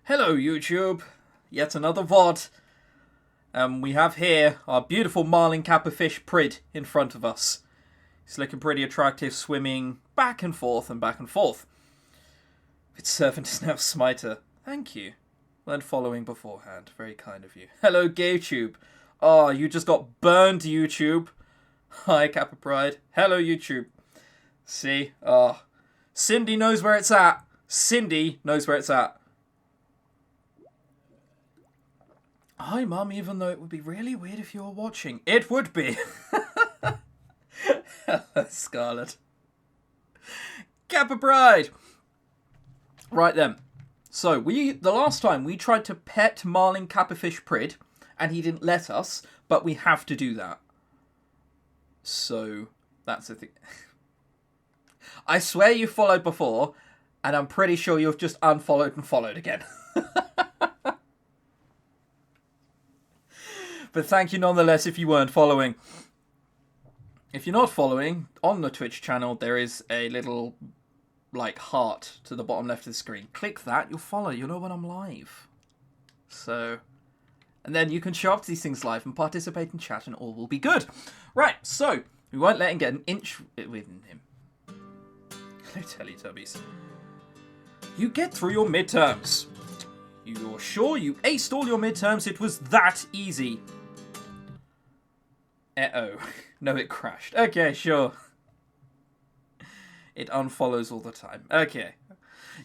Hello YouTube, yet another VOD. We have here our beautiful marlin capperfish Prid in front of us. He's looking pretty attractive, swimming back and forth and back and forth. Its servant is now Smiter. Thank you. Learned following beforehand. Very kind of you. Hello GayTube. Oh, you just got burned, YouTube. Hi Kappa Pride. Hello YouTube. See? Oh. Cindy knows where it's at. Cindy knows where it's at. Hi, Mum, even though it would be really weird if you were watching. It would be. Scarlet. Kappa Pride. Right then. So, the last time we tried to pet Marlin Capperfish Prid, and he didn't let us, but we have to do that. So, that's the thing. I swear you followed before, and I'm pretty sure you've just unfollowed and followed again. But thank you nonetheless if you weren't following. If you're not following, on the Twitch channel there is a little, heart to the bottom left of the screen. Click that, you'll follow, you'll know when I'm live. So, and then you can show up to these things live and participate in chat and all will be good. Right, so, we won't let him get an inch with him. Hello Teletubbies. You get through your midterms. You're sure you aced all your midterms? It was that easy. Uh-oh. No, it crashed. Okay, sure. It unfollows all the time. Okay.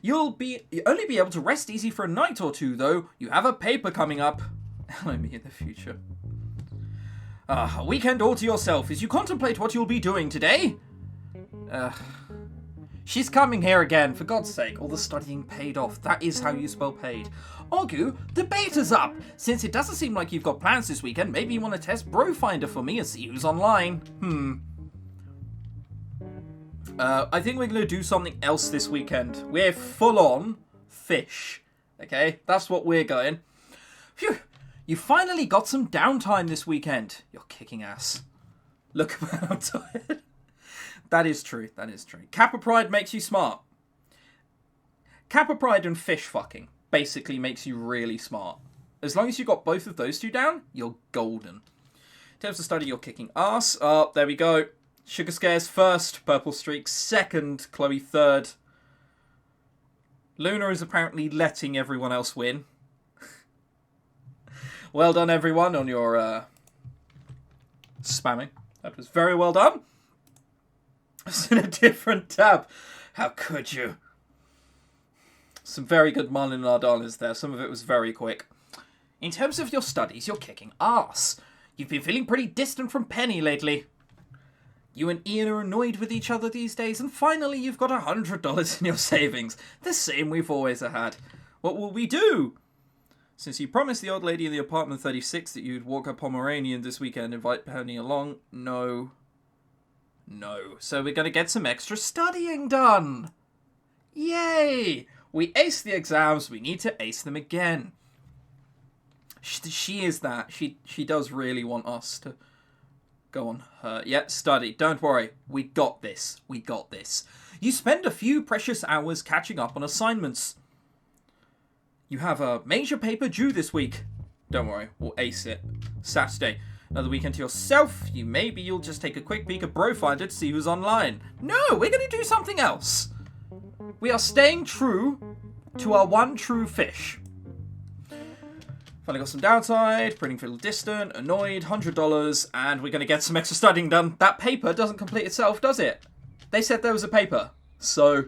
You'll only be able to rest easy for a night or two, though. You have a paper coming up. Hello, me in the future. A weekend all to yourself as you contemplate what you'll be doing today. She's coming here again, for God's sake. All the studying paid off. That is how you spell paid. Argu, debate is up. Since it doesn't seem like you've got plans this weekend, maybe you want to test Bro Finder for me and see who's online. I think we're going to do something else this weekend. We're full on fish. Okay? That's what we're going. Phew. You finally got some downtime this weekend. You're kicking ass. Look how tired. That is true. That is true. Kappa Pride makes you smart. Kappa Pride and fish fucking basically makes you really smart. As long as you got both of those two down, you're golden. In terms of study, you're kicking ass. Oh, there we go. Sugar Scares first. Purple Streak second. Chloe third. Luna is apparently letting everyone else win. Well done, everyone, on your spamming. That was very well done. It's in a different tab. How could you? Some very good Marlin and Ardalas there. Some of it was very quick. In terms of your studies, you're kicking ass. You've been feeling pretty distant from Penny lately. You and Ian are annoyed with each other these days, and finally you've got $100 in your savings. The same we've always had. What will we do? Since you promised the old lady in the apartment 36 that you'd walk a Pomeranian this weekend, invite Penny along. No. So we're going to get some extra studying done. Yay! We aced the exams. We need to ace them again. She is that. She does really want us to go on her. Yeah, study. Don't worry. We got this. We got this. You spend a few precious hours catching up on assignments. You have a major paper due this week. Don't worry. We'll ace it. Saturday. Another weekend to yourself. Maybe you'll just take a quick peek at Bro Finder to see who's online. No, we're going to do something else. We are staying true to our one true fish. Finally got some downside, printing feel distant, annoyed, $100, and we're going to get some extra studying done. That paper doesn't complete itself, does it? They said there was a paper. So,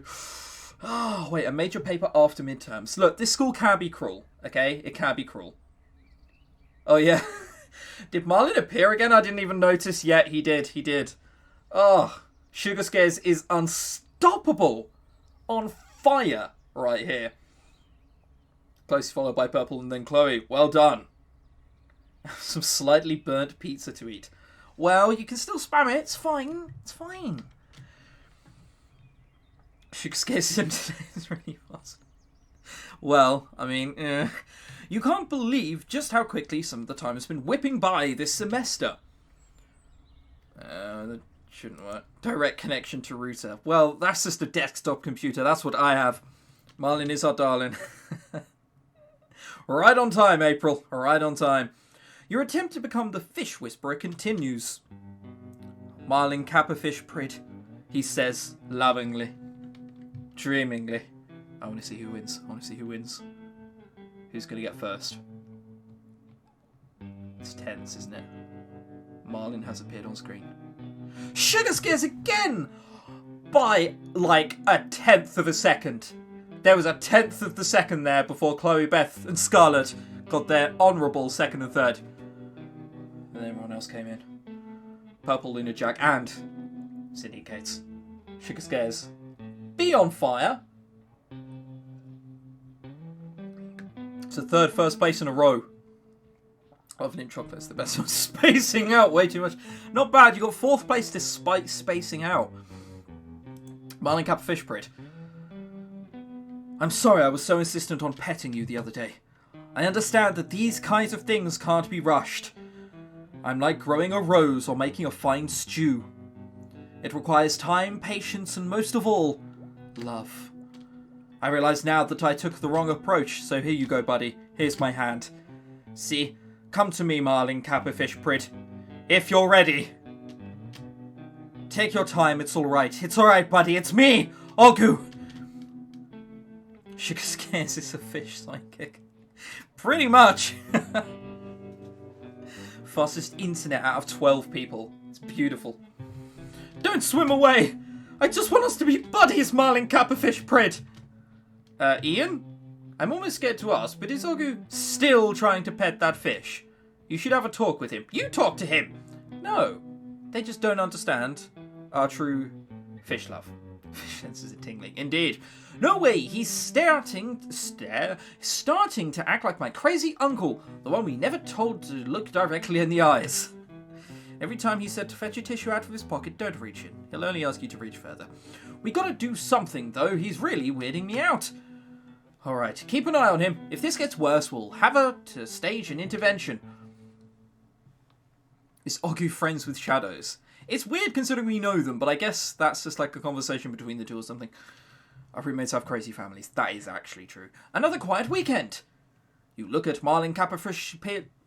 oh, wait, a major paper after midterms. Look, this school can be cruel, okay? It can be cruel. Oh, yeah. Did Marlin appear again? I didn't even notice yet. He did. Oh, Sugar Scares is unstoppable. On fire right here. Closely followed by Purple and then Chloe. Well done. Some slightly burnt pizza to eat. Well, you can still spam it. It's fine. It's fine. Sugar Scares sim today is really fast. Well, I mean, you can't believe just how quickly some of the time has been whipping by this semester. That shouldn't work. Direct connection to router. Well, that's just a desktop computer. That's what I have. Marlin is our darling. Right on time, April. Right on time. Your attempt to become the fish whisperer continues. Marlin Capperfish Prid, he says lovingly, dreamingly. I want to see who wins. I want to see who wins. Who's going to get first? It's tense, isn't it? Marlin has appeared on screen. Sugar scares again! By, like, a 1/10 of a second. There was a 1/10 of the second there before Chloe, Beth, and Scarlett got their honourable second and third. And then everyone else came in. Purple Luna Jack and Sydney Cates. Sugar scares. Be on fire! It's the third first place in a row. Oven Chocolate's the best one. Spacing out way too much. Not bad, you got 4th place despite spacing out. Marlin Capperfish Prid. I'm sorry I was so insistent on petting you the other day. I understand that these kinds of things can't be rushed. I'm like growing a rose or making a fine stew. It requires time, patience, and most of all, love. I realise now that I took the wrong approach, so here you go, buddy. Here's my hand. See? Come to me, Marlin Capperfish Prid. If you're ready. Take your time, it's alright. It's alright, buddy, it's me! Ogu! Sugar Scares is a fish sidekick. Pretty much! Fastest internet out of 12 people. It's beautiful. Don't swim away! I just want us to be buddies, Marlin Capperfish Prid! Ian? I'm almost scared to ask, but is Ogu still trying to pet that fish? You should have a talk with him. You talk to him! No. They just don't understand our true fish love. Fish senses are tingling. Indeed. No way, he's starting to act like my crazy uncle, the one we never told to look directly in the eyes. Every time he said to fetch a tissue out of his pocket, don't reach in. He'll only ask you to reach further. We gotta do something, though. He's really weirding me out. Alright, keep an eye on him. If this gets worse, we'll have to stage an intervention. Is Ogu friends with shadows? It's weird considering we know them, but I guess that's just like a conversation between the two or something. Our roommates have crazy families. That is actually true. Another quiet weekend. You look at Marlin Capperfish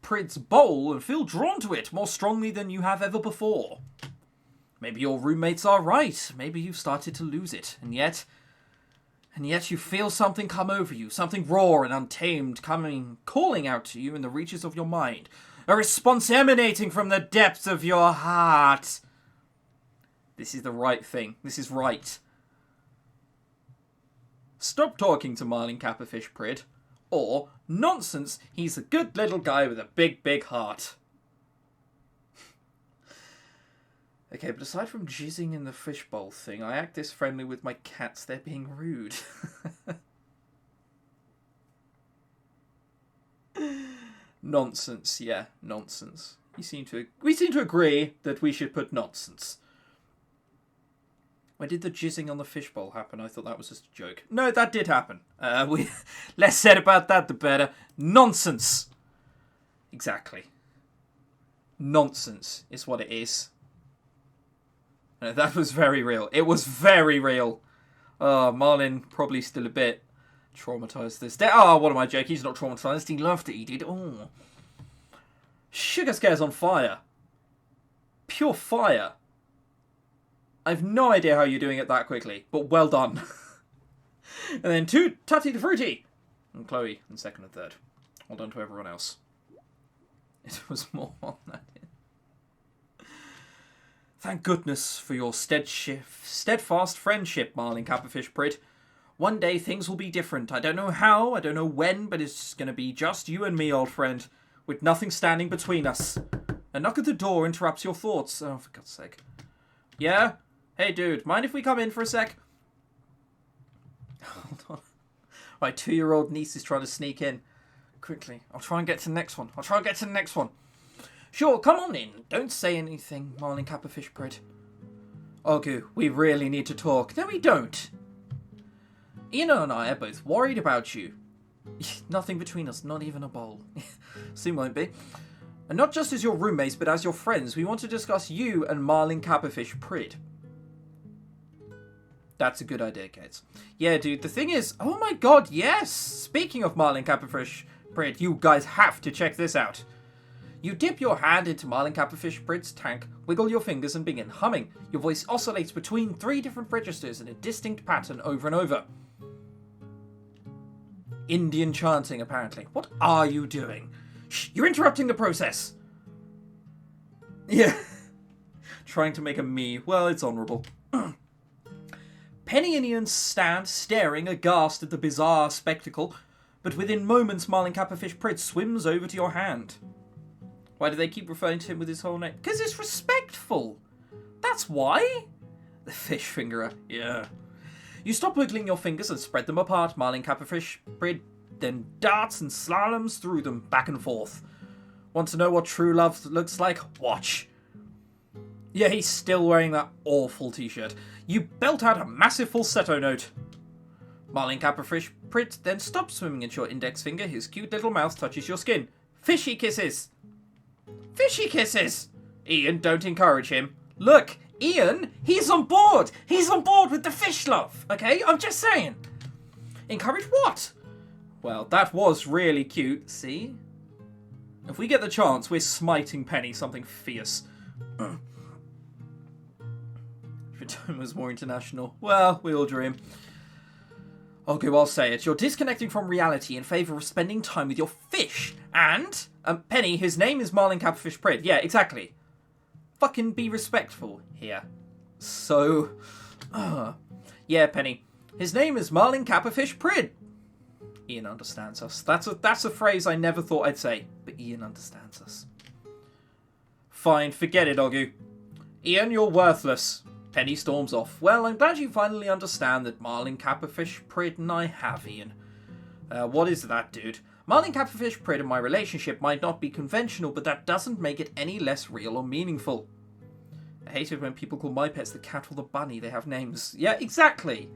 Prid's bowl and feel drawn to it more strongly than you have ever before. Maybe your roommates are right. Maybe you've started to lose it. And yet you feel something come over you. Something raw and untamed calling out to you in the reaches of your mind. A response emanating from the depths of your heart. This is the right thing. This is right. Stop talking to Marlin Capperfish Prid. Or, nonsense, he's a good little guy with a big, big heart. Okay, but aside from jizzing in the fishbowl thing, I act this friendly with my cats. They're being rude. Nonsense, yeah, nonsense. We seem to agree that we should put nonsense. When did the jizzing on the fishbowl happen? I thought that was just a joke. No, that did happen. Less said about that, the better. Nonsense. Exactly. Nonsense is what it is. No, that was very real. It was very real. Marlin probably still a bit traumatized this day. Oh, what am I joking? He's not traumatized. He loved it. He did. Oh. Sugar Scare's on fire. Pure fire. I have no idea how you're doing it that quickly, but well done. And then 2 Tutti the Fruity. And Chloe in second and third. Well done to everyone else. It was more on that. Thank goodness for your steadfast friendship, Marlin Capperfish Prid. One day things will be different. I don't know how, I don't know when, but it's going to be just you and me, old friend, with nothing standing between us. A knock at the door interrupts your thoughts. Oh, for God's sake. Yeah? Hey, dude, mind if we come in for a sec? Hold on. My 2-year-old niece is trying to sneak in. Quickly. I'll try and get to the next one. Sure, come on in. Don't say anything, Marlin Capperfish Prid. Ogu, we really need to talk. No, we don't. Ian and I are both worried about you. Nothing between us, not even a bowl. Soon won't be. And not just as your roommates, but as your friends, we want to discuss you and Marlin Capperfish Prid. That's a good idea, Gates. Yeah, dude, the thing is... Oh my god, yes! Speaking of Marlin Capafish Prid, you guys have to check this out. You dip your hand into Marlin Capafish Prid's tank, wiggle your fingers and begin humming. Your voice oscillates between 3 different registers in a distinct pattern over and over. Indian chanting, apparently. What are you doing? Shh, you're interrupting the process! Yeah. Trying to make a me. Well, it's honourable. Penny and Ian stand, staring aghast at the bizarre spectacle, but within moments Marlin Capafish Prid swims over to your hand. Why do they keep referring to him with his whole name? Because it's respectful. That's why. The fish fingerer. Yeah. You stop wiggling your fingers and spread them apart. Marlin Capafish Prid then darts and slaloms through them back and forth. Want to know what true love looks like? Watch. Yeah, he's still wearing that awful t-shirt. You belt out a massive falsetto note. Marlin Capafish Prid then stops swimming into your index finger. His cute little mouth touches your skin. Fishy kisses. Fishy kisses! Ian, don't encourage him. Look, Ian, he's on board! He's on board with the fish love, okay? I'm just saying. Encourage what? Well, that was really cute, see? If we get the chance, we're smiting Penny something fierce. If your tone was more international, well, we all dream. Okay, I'll say it. You're disconnecting from reality in favour of spending time with your fish. And, Penny, his name is Marlin Capafish Prid. Yeah, exactly. Fucking be respectful here. So, yeah, Penny. His name is Marlin Capafish Prid. Ian understands us. That's a phrase I never thought I'd say, but Ian understands us. Fine, forget it, Ogu. Ian, you're worthless. Penny storms off. Well, I'm glad you finally understand that Marlin Capafish Prid and I have, Ian. What is that, dude? Marlin Capafish Prid and my relationship might not be conventional, but that doesn't make it any less real or meaningful. I hate it when people call my pets the cat or the bunny. They have names. Yeah, exactly.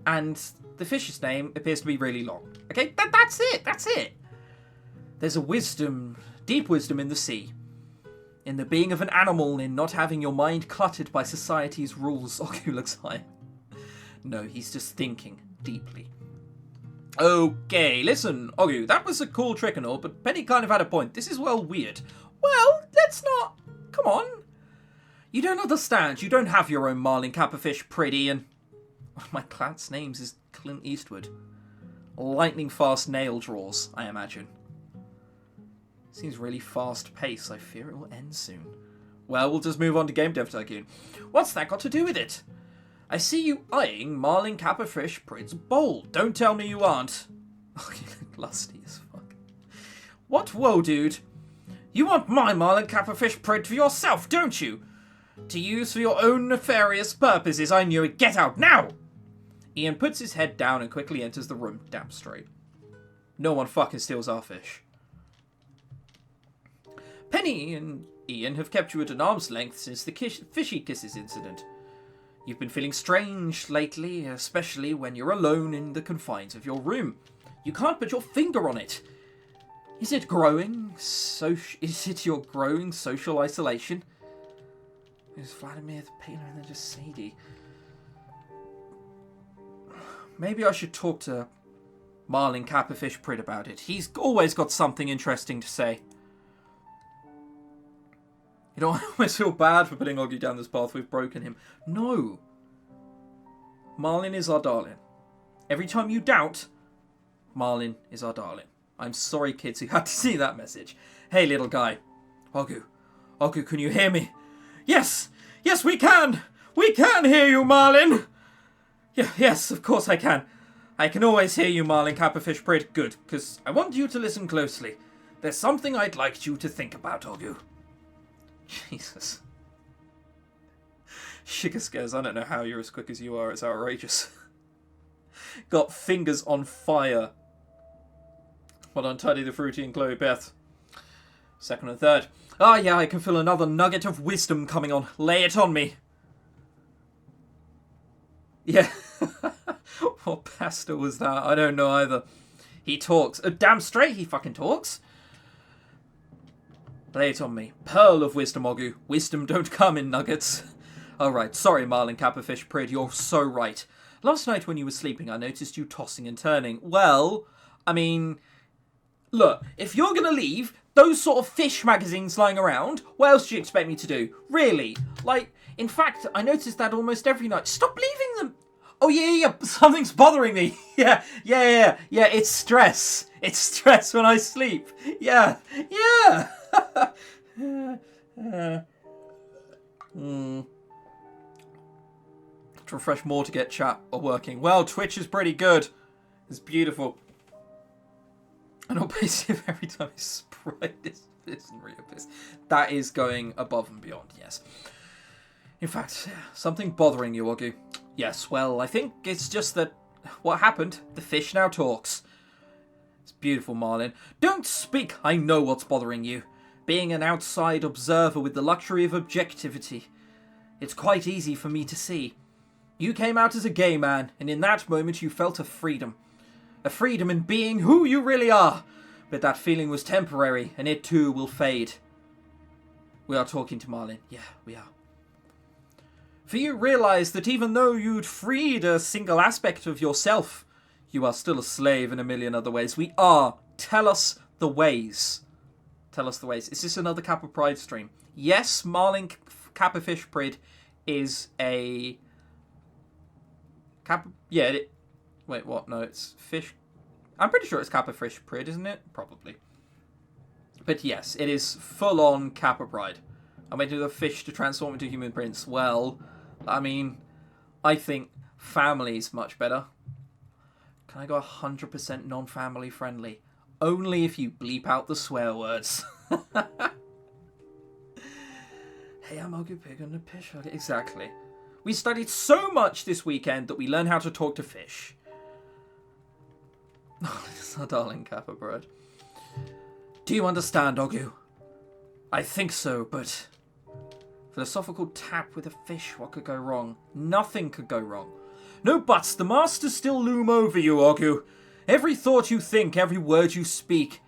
And the fish's name appears to be really long. Okay, that's it. That's it. There's a wisdom, deep wisdom in the sea. In the being of an animal, in not having your mind cluttered by society's rules. Ogu looks high. No, he's just thinking deeply. Okay, listen, Ogu, that was a cool trick and all, but Penny kind of had a point. This is, well, weird. Well, let's not... Come on. You don't understand. You don't have your own Marlin Capafish Prid, Ian. One of my cat's names is Clint Eastwood. Lightning fast nail draws, I imagine. Seems really fast-paced. I fear it will end soon. Well, we'll just move on to Game Dev Tycoon. What's that got to do with it? I see you eyeing Marlin Capafish Prid's bowl. Don't tell me you aren't. Oh, you look lusty as fuck. What? Whoa, dude. You want my Marlin Capafish Prid for yourself, don't you? To use for your own nefarious purposes. I knew it. Get out now! Ian puts his head down and quickly enters the room, damn straight. No one fucking steals our fish. Penny and Ian have kept you at an arm's length since the fishy kisses incident. You've been feeling strange lately, especially when you're alone in the confines of your room. You can't put your finger on it. Is it growing? Is it your growing social isolation? Is Vladimir the painter and then just Sadie? Maybe I should talk to Marlin Capafish Prid about it. He's always got something interesting to say. You know, I always feel bad for putting Oggy down this path. We've broken him. No. Marlin is our darling. Every time you doubt, Marlin is our darling. I'm sorry, kids, who had to see that message. Hey, little guy. Ogu. Ogu, can you hear me? Yes! Yes, we can! We can hear you, Marlin! Yes, of course I can. I can always hear you, Marlin Capafish Prid. Good, because I want you to listen closely. There's something I'd like you to think about, Ogu. Jesus. Sugar scares, I don't know how you're as quick as you are. It's outrageous. Got fingers on fire. Well done, Teddy the Fruity and Chloe Beth. Second and third. Ah, yeah, I can feel another nugget of wisdom coming on. Lay it on me. Yeah. What pasta was that? I don't know either. He talks. Damn straight he fucking talks. Lay it on me. Pearl of wisdom, Ogu. Wisdom don't come in nuggets. Oh, right. Sorry, Marlin Capperfish Prid. You're so right. Last night when you were sleeping, I noticed you tossing and turning. Well, I mean, look, if you're going to leave those sort of fish magazines lying around, what else do you expect me to do? Really? Like, in fact, I noticed that almost every night. Stop leaving them! Oh, yeah. Something's bothering me. Yeah. It's stress. It's stress when I sleep. Yeah. To refresh more to get chat or working. Well, Twitch is pretty good. It's beautiful. And I'll basically every time I sprite this isn't really a piss. That is going above and beyond, yes. In fact, something bothering you, Ogu. Yes, well, I think it's just that what happened, the fish now talks. It's beautiful, Marlin. Don't speak, I know what's bothering you. Being an outside observer with the luxury of objectivity, it's quite easy for me to see. You came out as a gay man, and in that moment you felt a freedom. A freedom in being who you really are. But that feeling was temporary, and it too will fade. We are talking to Marlin. Yeah, we are. For you realize that even though you'd freed a single aspect of yourself, you are still a slave in a million other ways. We are. Tell us the ways. Tell us the ways. Is this another Kappa Pride stream? Yes, Marlin Capperfish Prid is a... Kappa... Yeah, wait, what? No, it's fish... I'm pretty sure it's Capperfish Prid, isn't it? Probably. But yes, it is full-on Kappa Pride. I'm waiting for the fish to transform into human prince. Well, I mean, I think family's much better. Can I go 100% non-family friendly? Only if you bleep out the swear words. Hey, I'm Ogu Pig and a fish. Exactly. We studied so much this weekend that we learned how to talk to fish. Oh, this is our darling Kappa bird. Do you understand, Ogu? I think so, but... Philosophical tap with a fish, what could go wrong? Nothing could go wrong. No buts, the masters still loom over you, Ogu. Every thought you think, every word you speak,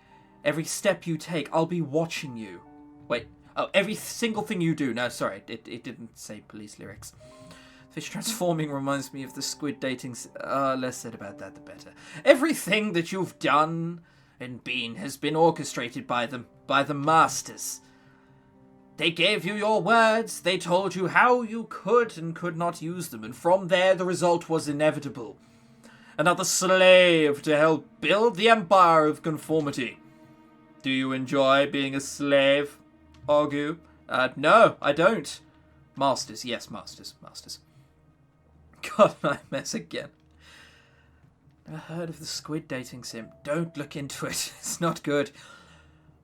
every step you take, I'll be watching you. Wait, oh, every single thing you do. No, sorry, it didn't say police lyrics. Fish transforming reminds me of the squid dating... less said about that, the better. Everything that you've done and been has been orchestrated by them, by the masters. They gave you your words, they told you how you could and could not use them, and from there the result was inevitable. Another slave to help build the empire of conformity. Do you enjoy being a slave, Ogu? No, I don't. Masters, yes, masters. God, I mess again. Never heard of the squid dating sim. Don't look into it. It's not good.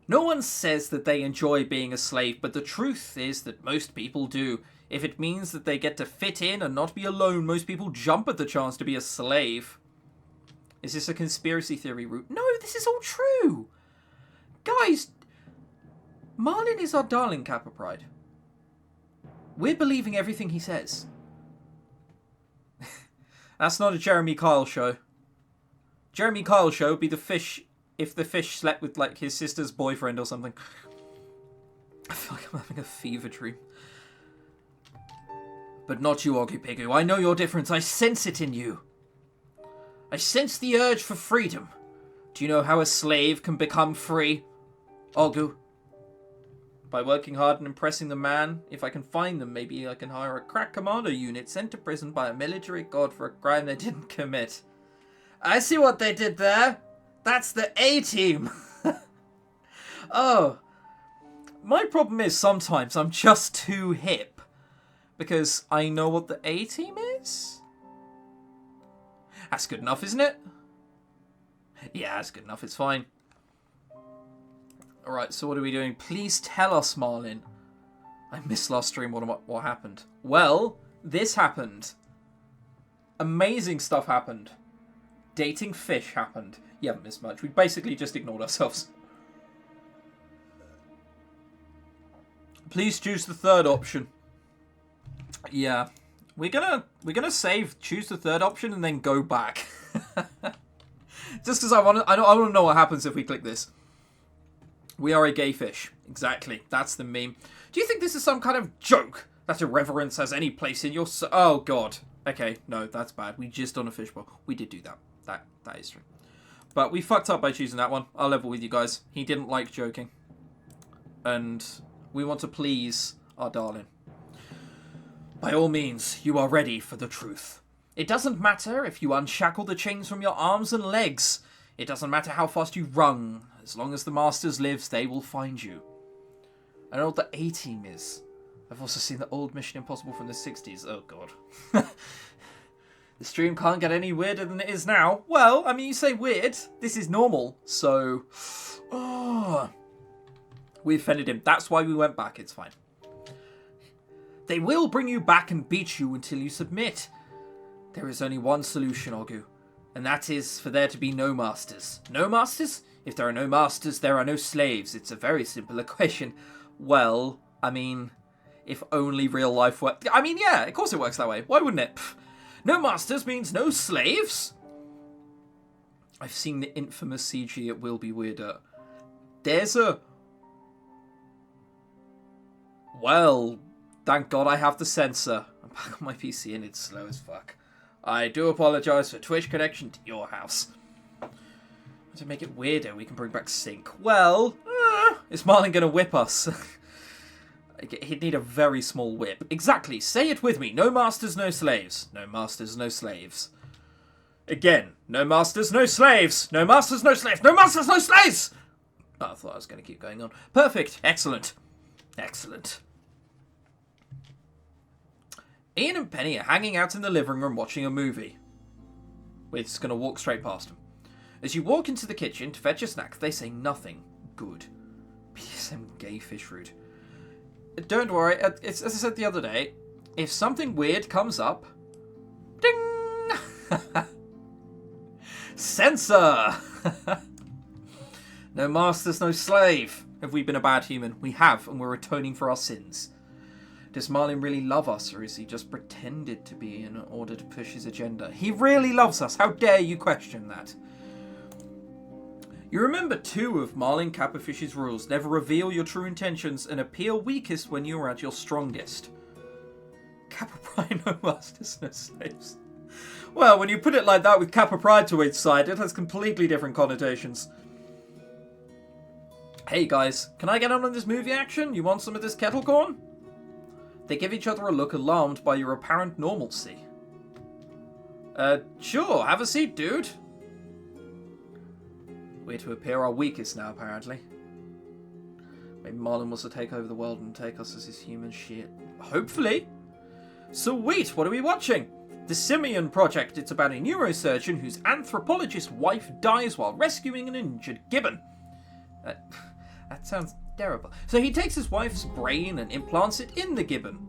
No one says that they enjoy being a slave, but the truth is that most people do. If it means that they get to fit in and not be alone, most people jump at the chance to be a slave. Is this a conspiracy theory route? No, this is all true. Guys, Marlin is our darling Kappa Pride. We're believing everything he says. That's not a Jeremy Kyle show. Jeremy Kyle show would be the fish... If the fish slept with, like, his sister's boyfriend or something. I feel like I'm having a fever dream. But not you, Ogu Pigu. I know your difference. I sense it in you. I sense the urge for freedom. Do you know how a slave can become free, Ogu? By working hard and impressing the man. If I can find them, maybe I can hire a crack commando unit sent to prison by a military god for a crime they didn't commit. I see what they did there. That's the A-team. Oh. My problem is sometimes I'm just too hip. Because I know what the A-team is? That's good enough, isn't it? Yeah, that's good enough. It's fine. Alright, so what are we doing? Please tell us, Marlin. I missed last stream. What happened? Well, this happened. Amazing stuff happened. Dating fish happened. You haven't missed much. We basically just ignored ourselves. Please choose the third option. Yeah. We're gonna save, choose the third option, and then go back. Just because I want to know what happens if we click this. We are a gay fish. Exactly. That's the meme. Do you think this is some kind of joke? that irreverence has any place in your... Oh, God. Okay, no, that's bad. We just on a fishbowl. We did do that. That is true. But we fucked up by choosing that one. I'll level with you guys. He didn't like joking. And we want to please our darling. By all means, you are ready for the truth. It doesn't matter if you unshackle the chains from your arms and legs. It doesn't matter how fast you run. As long as the Masters lives, they will find you. I know what the A-Team is. I've also seen the old Mission Impossible from the 60s. Oh, God. The stream can't get any weirder than it is now. Well, I mean, you say weird. This is normal. So, we offended him. That's why we went back. It's fine. They will bring you back and beat you until you submit. There is only one solution, Ogu. And that is for there to be no masters. No masters? If there are no masters, there are no slaves. It's a very simple equation. Well, I mean, if only real life worked. I mean, yeah, of course it works that way. Why wouldn't it? Pff. No masters means no slaves? I've seen the infamous CG. It will be weirder. There's a... Well, thank God I have the sensor. I'm back on my PC and it's slow as fuck. I do apologise for Twitch connection to your house. To make it weirder, we can bring back sync. Well, is Marlin going to whip us? He'd need a very small whip. Exactly. Say it with me. No masters, no slaves. No masters, no slaves. Again. No masters, no slaves. No masters, no slaves. No masters, no slaves! Oh, I thought I was going to keep going on. Perfect. Excellent. Excellent. Ian and Penny are hanging out in the living room watching a movie. We're just going to walk straight past them. As you walk into the kitchen to fetch a snack, they say nothing. Good. BSM gay fish root. Don't worry, it's, as I said the other day, if something weird comes up... Ding! Censor! No masters, no slave. Have we been a bad human? We have, and we're atoning for our sins. Does Marlin really love us, or is he just pretended to be in order to push his agenda? He really loves us. How dare you question that? You remember 2 of Marlin Capperfish's rules. Never reveal your true intentions and appear weakest when you are at your strongest. Kappa Pride, no masters, no slaves. Well, when you put it like that with Kappa Pride to each side, it has completely different connotations. Hey guys, can I get on this movie action? You want some of this kettle corn? They give each other a look, alarmed by your apparent normalcy. Sure, have a seat, dude. We're to appear our weakest now, apparently. Maybe Marlin wants to take over the world and take us as his human shit. Hopefully. Sweet, what are we watching? The Simeon Project. It's about a neurosurgeon whose anthropologist wife dies while rescuing an injured gibbon. That sounds terrible. So he takes his wife's brain and implants it in the gibbon.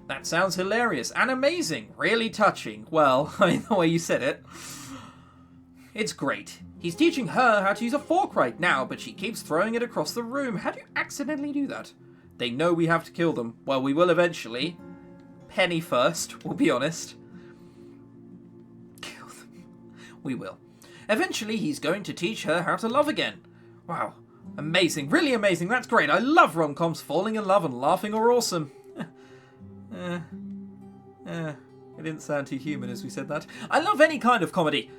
That sounds hilarious and amazing. Really touching. Well, I mean, the way you said it. It's great. He's teaching her how to use a fork right now, but she keeps throwing it across the room. How do you accidentally do that? They know we have to kill them. Well, we will eventually. Penny first, we'll be honest. Kill them. We will. Eventually, he's going to teach her how to love again. Wow. Amazing. Really amazing. That's great. I love rom-coms. Falling in love and laughing are awesome. It didn't sound too human as we said that. I love any kind of comedy.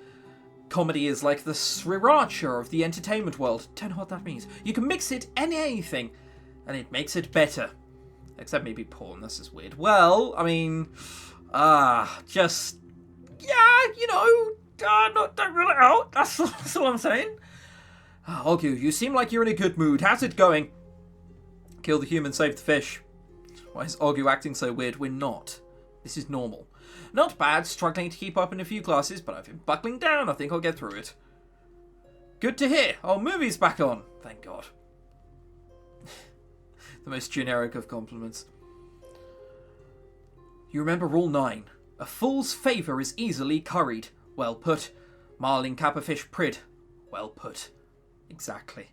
Comedy is like the sriracha of the entertainment world. Don't know what that means. You can mix it in anything, and it makes it better. Except maybe porn. This is weird. Well, I mean, just, yeah, you know, don't rule it out. That's all I'm saying. Ogu, you seem like you're in a good mood. How's it going? Kill the human, save the fish. Why is Ogu acting so weird? We're not. This is normal. Not bad, struggling to keep up in a few classes, but I've been buckling down. I think I'll get through it. Good to hear. Oh, movie's back on. Thank God. The most generic of compliments. You remember Rule 9. A fool's favour is easily curried. Well put. Marlin Capperfish Prid. Well put. Exactly.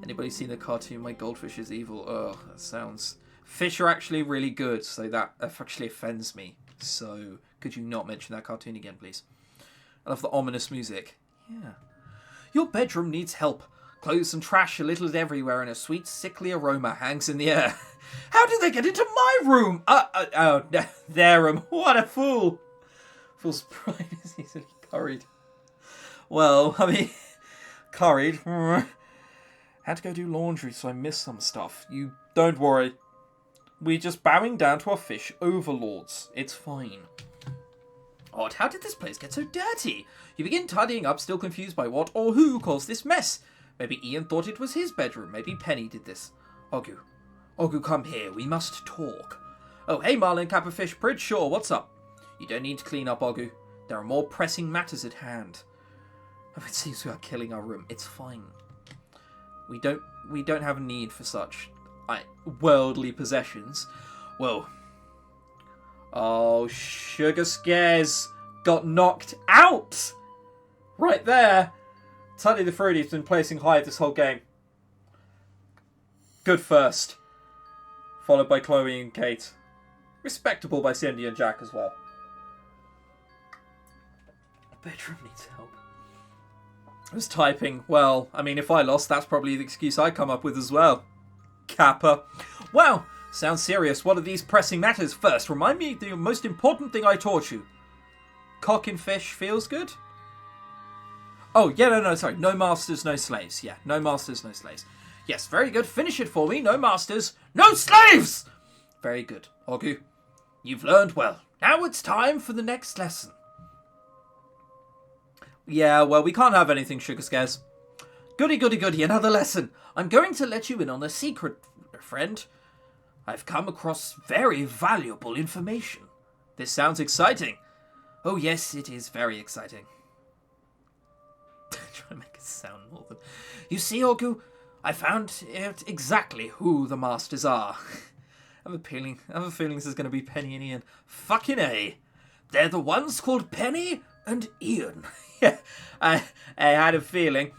Anybody seen the cartoon My Goldfish is Evil? Oh, that sounds... Fish are actually really good, so that actually offends me. So, could you not mention that cartoon again, please? I love the ominous music. Yeah. Your bedroom needs help. Clothes and trash are littered everywhere, and a sweet, sickly aroma hangs in the air. How did they get into my room? Oh, their room. What a fool. Fool's pride is easily curried. Well, I mean, curried. Had to go do laundry, so I missed some stuff. You don't worry. We're just bowing down to our fish overlords. It's fine. Odd, how did this place get so dirty? You begin tidying up, still confused by what or who caused this mess. Maybe Ian thought it was his bedroom. Maybe Penny did this. Ogu. Ogu, come here. We must talk. Oh, hey, Marlin, Capperfish, Pridge. Sure, what's up? You don't need to clean up, Ogu. There are more pressing matters at hand. Oh, it seems we are killing our room. It's fine. We don't have a need for such worldly possessions. Whoa. Oh, Sugar Scares got knocked out! Right there. Tony the Fruity's been placing high this whole game. Good first. Followed by Chloe and Kate. Respectable by Cindy and Jack as well. Bedroom needs help. I was typing. Well, I mean, if I lost, that's probably the excuse I come up with as well. Kappa. Wow, sounds serious. What are these pressing matters? First, remind me the most important thing I taught you. Cock and fish feels good? Oh, yeah, no, sorry. No masters, no slaves. Yeah, no masters, no slaves. Yes, very good. Finish it for me. No masters, no slaves! Very good. Ogu, you've learned well. Now it's time for the next lesson. Yeah, well, we can't have anything, Sugar Scares. Goody, another lesson. I'm going to let you in on a secret, friend. I've come across very valuable information. This sounds exciting. Oh, yes, it is very exciting. Trying to make it sound more than... You see, Ogu, I found out exactly who the masters are. I have a feeling this is going to be Penny and Ian. Fucking A. They're the ones called Penny and Ian. Yeah, I had a feeling.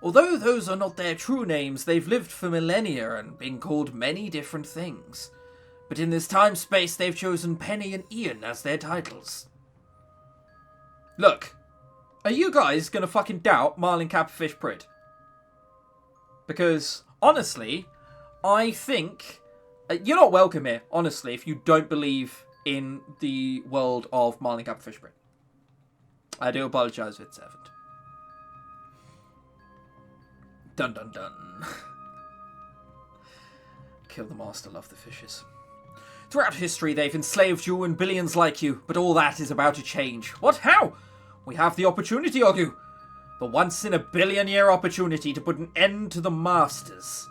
Although those are not their true names, they've lived for millennia and been called many different things. But in this time-space, they've chosen Penny and Ian as their titles. Look, are you guys gonna fucking doubt Marlin Capperfish Prid? Because, honestly, I think... you're not welcome here, honestly, if you don't believe in the world of Marlin Capperfish Prid. I do apologise if it's evident. Dun dun dun. Kill the master, love the fishes. Throughout history, they've enslaved you and billions like you, but all that is about to change. What? How? We have the opportunity, Ogu. The once-in-a-billion-year opportunity to put an end to the masters.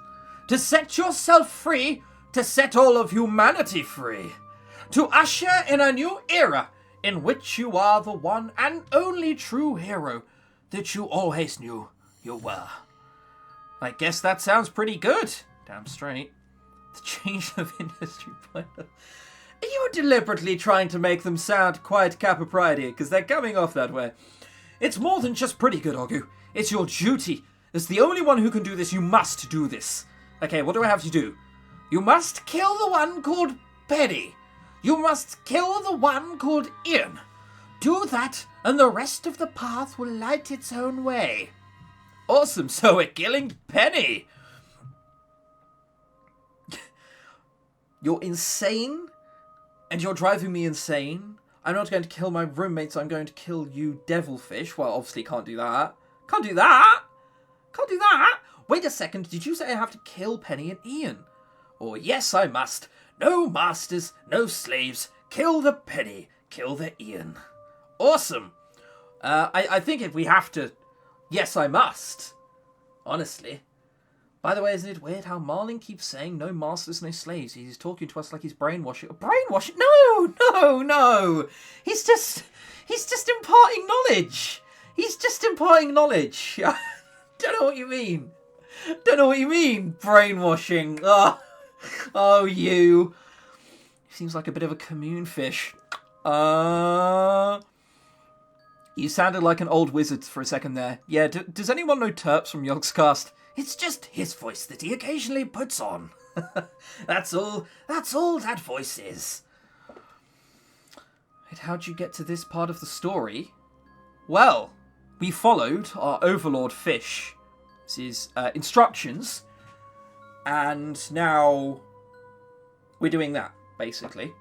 To set yourself free, to set all of humanity free. To usher in a new era in which you are the one and only true hero that you always knew you were. I guess that sounds pretty good. Damn straight. The change of industry plan. Are you deliberately trying to make them sound quite Kappa Pride-y? Because they're coming off that way. It's more than just pretty good, Ogu. It's your duty. As the only one who can do this, you must do this. Okay, what do I have to do? You must kill the one called Penny. You must kill the one called Ian. Do that, and the rest of the path will light its own way. Awesome, so we're killing Penny. You're insane, and you're driving me insane. I'm not going to kill my roommates, I'm going to kill you, devilfish. Well, obviously can't do that. Can't do that! Can't do that! Wait a second, did you say I have to kill Penny and Ian? Oh, yes, I must. No masters, no slaves. Kill the Penny, kill the Ian. Awesome. I think if we have to... Yes, I must. Honestly. By the way, isn't it weird how Marlin keeps saying no masters, no slaves? He's talking to us like he's brainwashing. Brainwashing? No! He's just imparting knowledge. He's just imparting knowledge. Don't know what you mean. Don't know what you mean, brainwashing. Oh, you. Seems like a bit of a commune fish. You sounded like an old wizard for a second there. Yeah, does anyone know Terps from Yogscast? It's just his voice that he occasionally puts on. That's all that voice is. Wait, how'd you get to this part of the story? Well, we followed our overlord fish, instructions, and now we're doing that, basically.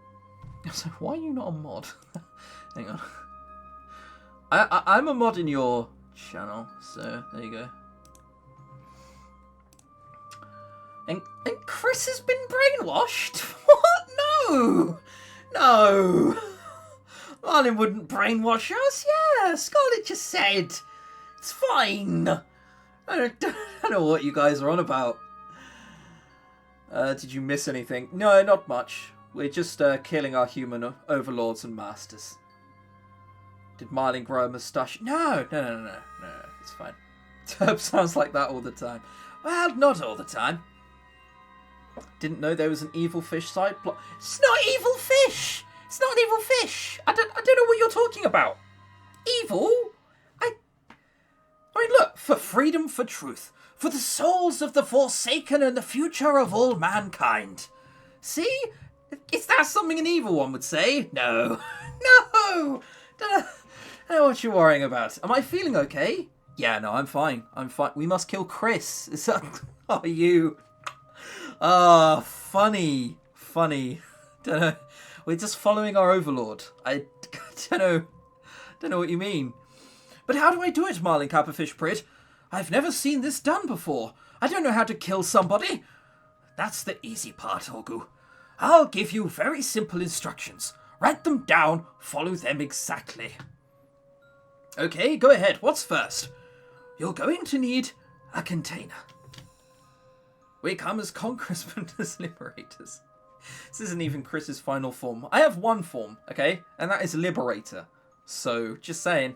So why are you not a mod? Hang on. I'm a mod in your channel, so there you go. And Chris has been brainwashed? What? No! No! Marlin wouldn't brainwash us. Yeah, Scarlett just said. It's fine. I don't know what you guys are on about. Did you miss anything? No, not much. We're just killing our human overlords and masters. Did Marlin grow a moustache? No, it's fine. Turb sounds like that all the time. Well, not all the time. Didn't know there was an evil fish side plot. It's not evil fish! It's not an evil fish! I don't know what you're talking about. Evil? I mean, look, for freedom, for truth, for the souls of the Forsaken and the future of all mankind. See? Is that something an evil one would say? No. No! Don't know what you're worrying about. Am I feeling okay? Yeah, no, I'm fine. I'm fine. We must kill Chris. Is that... Are you... Ah, funny. Don't know. We're just following our overlord. I don't know what you mean. But how do I do it, Marlin Capperfish Prid? I've never seen this done before. I don't know how to kill somebody. That's the easy part, Ogu. I'll give you very simple instructions. Write them down, follow them exactly. Okay, go ahead. What's first? You're going to need a container. We come as conquerors, but as liberators. This isn't even Chris's final form. I have one form, okay? And that is Liberator. So, just saying.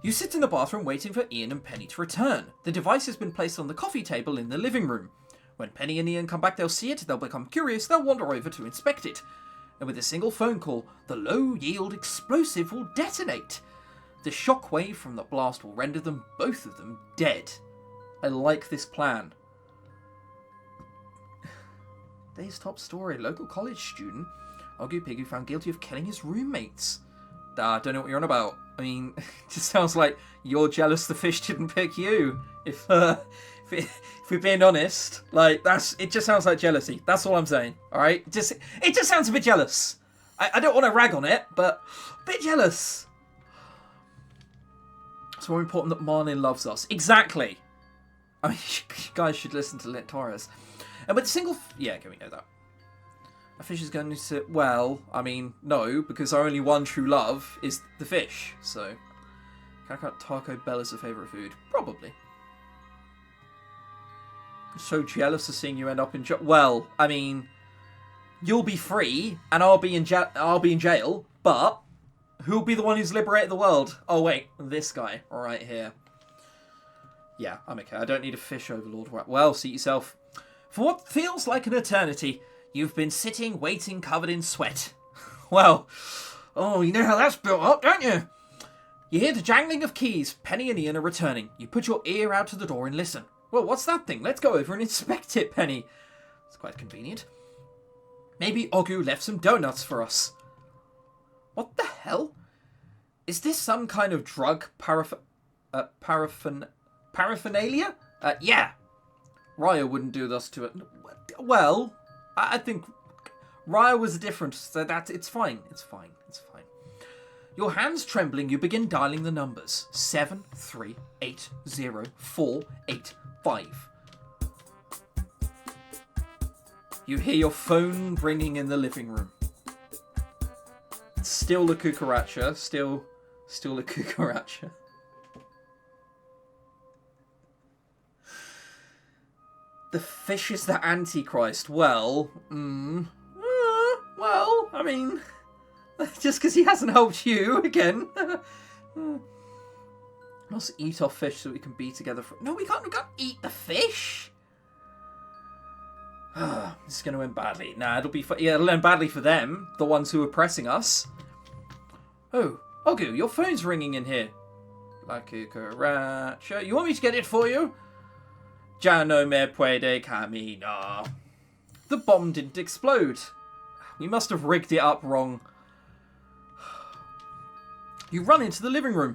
You sit in the bathroom waiting for Ian and Penny to return. The device has been placed on the coffee table in the living room. When Penny and Ian come back, they'll see it, they'll become curious, they'll wander over to inspect it. And with a single phone call, the low-yield explosive will detonate. The shockwave from the blast will render them, both of them, dead. I like this plan. Day's top story. Local college student, Ogu Pigu, found guilty of killing his roommates. I don't know what you're on about. I mean, it just sounds like you're jealous the fish didn't pick you. If we're being honest, like, it just sounds like jealousy. That's all I'm saying, alright? It just sounds a bit jealous. I don't want to rag on it, but a bit jealous. It's more important that Marlin loves us. Exactly. I mean, you guys should listen to Lit Torres. And with a single... Yeah, okay, we know that. A fish is going to... Well, I mean, no, because our only one true love is the fish. So, can I count Taco Bell as a favourite food? Probably. I'm so jealous of seeing you end up in jail. Well, I mean, you'll be free, and I'll be in jail, but who'll be the one who's liberated the world? Oh, wait, this guy right here. Yeah, I'm okay. I don't need a fish overlord. Well, seat yourself. For what feels like an eternity, you've been sitting, waiting, covered in sweat. Well, oh, you know how that's built up, don't you? You hear the jangling of keys. Penny and Ian are returning. You put your ear out to the door and listen. Well, what's that thing? Let's go over and inspect it, Penny. It's quite convenient. Maybe Ogu left some donuts for us. What the hell? Is this some kind of drug paraphernalia? Yeah. Raya wouldn't do this to it. Well, I think Raya was different, so it's fine. It's fine. Your hands trembling, you begin dialing the numbers. 7380485. You hear your phone ringing in the living room. It's still the cucaracha. Still the cucaracha. The fish is the Antichrist. Well, well, I mean, just because he hasn't helped you again. Let's eat our fish so we can be together. No, we can't eat the fish. This is going to end badly. Nah, it'll end badly for them, the ones who are pressing us. Oh, Ogu, your phone's ringing in here. Like cucaracha. You want me to get it for you? Ya no me puede caminar. The bomb didn't explode. We must have rigged it up wrong. You run into the living room.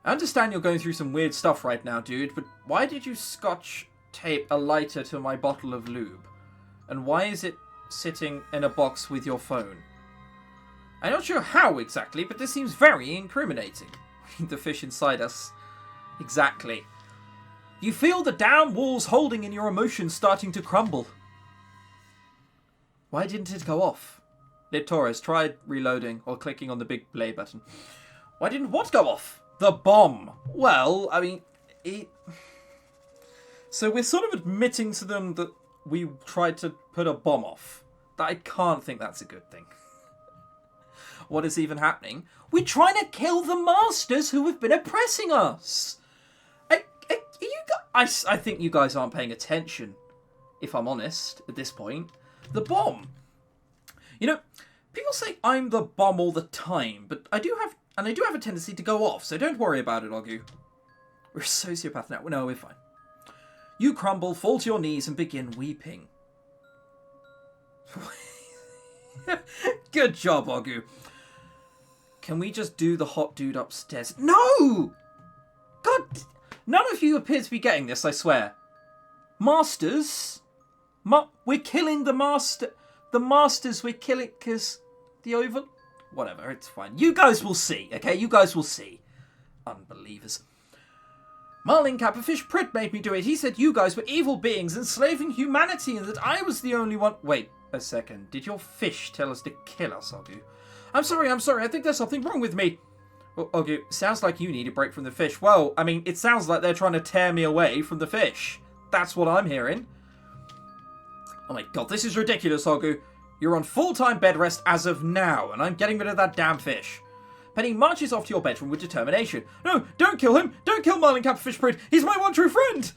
I understand you're going through some weird stuff right now, dude, but why did you scotch tape a lighter to my bottle of lube? And why is it sitting in a box with your phone? I'm not sure how exactly, but this seems very incriminating. The fish inside us. Exactly. You feel the damn walls holding in your emotions starting to crumble. Why didn't it go off? Lit Torres tried reloading or clicking on the big play button. Why didn't what go off? The bomb. Well, I mean, So we're sort of admitting to them that we tried to put a bomb off. I can't think that's a good thing. What is even happening? We're trying to kill the masters who have been oppressing us. I think you guys aren't paying attention, if I'm honest, at this point. The bomb. You know, people say I'm the bomb all the time, but I do have a tendency to go off, so don't worry about it, Ogu. We're a sociopath now. No, we're fine. You crumble, fall to your knees, and begin weeping. Good job, Ogu. Can we just do the hot dude upstairs? No! God, none of you appear to be getting this, I swear. Masters? We're killing the master. The masters we're killing because the over... Whatever, it's fine. You guys will see, okay? You guys will see. Unbelievers. Marlin Capperfish Pritt made me do it. He said you guys were evil beings enslaving humanity and that I was the only one... Wait a second. Did your fish tell us to kill us, Ogu? I'm sorry. I think there's something wrong with me. Well, Ogu, sounds like you need a break from the fish. Well, I mean, it sounds like they're trying to tear me away from the fish. That's what I'm hearing. Oh my god, this is ridiculous, Ogu. You're on full-time bed rest as of now, and I'm getting rid of that damn fish. Penny marches off to your bedroom with determination. No, don't kill him! Don't kill Marlin Capperfish Pritt! He's my one true friend!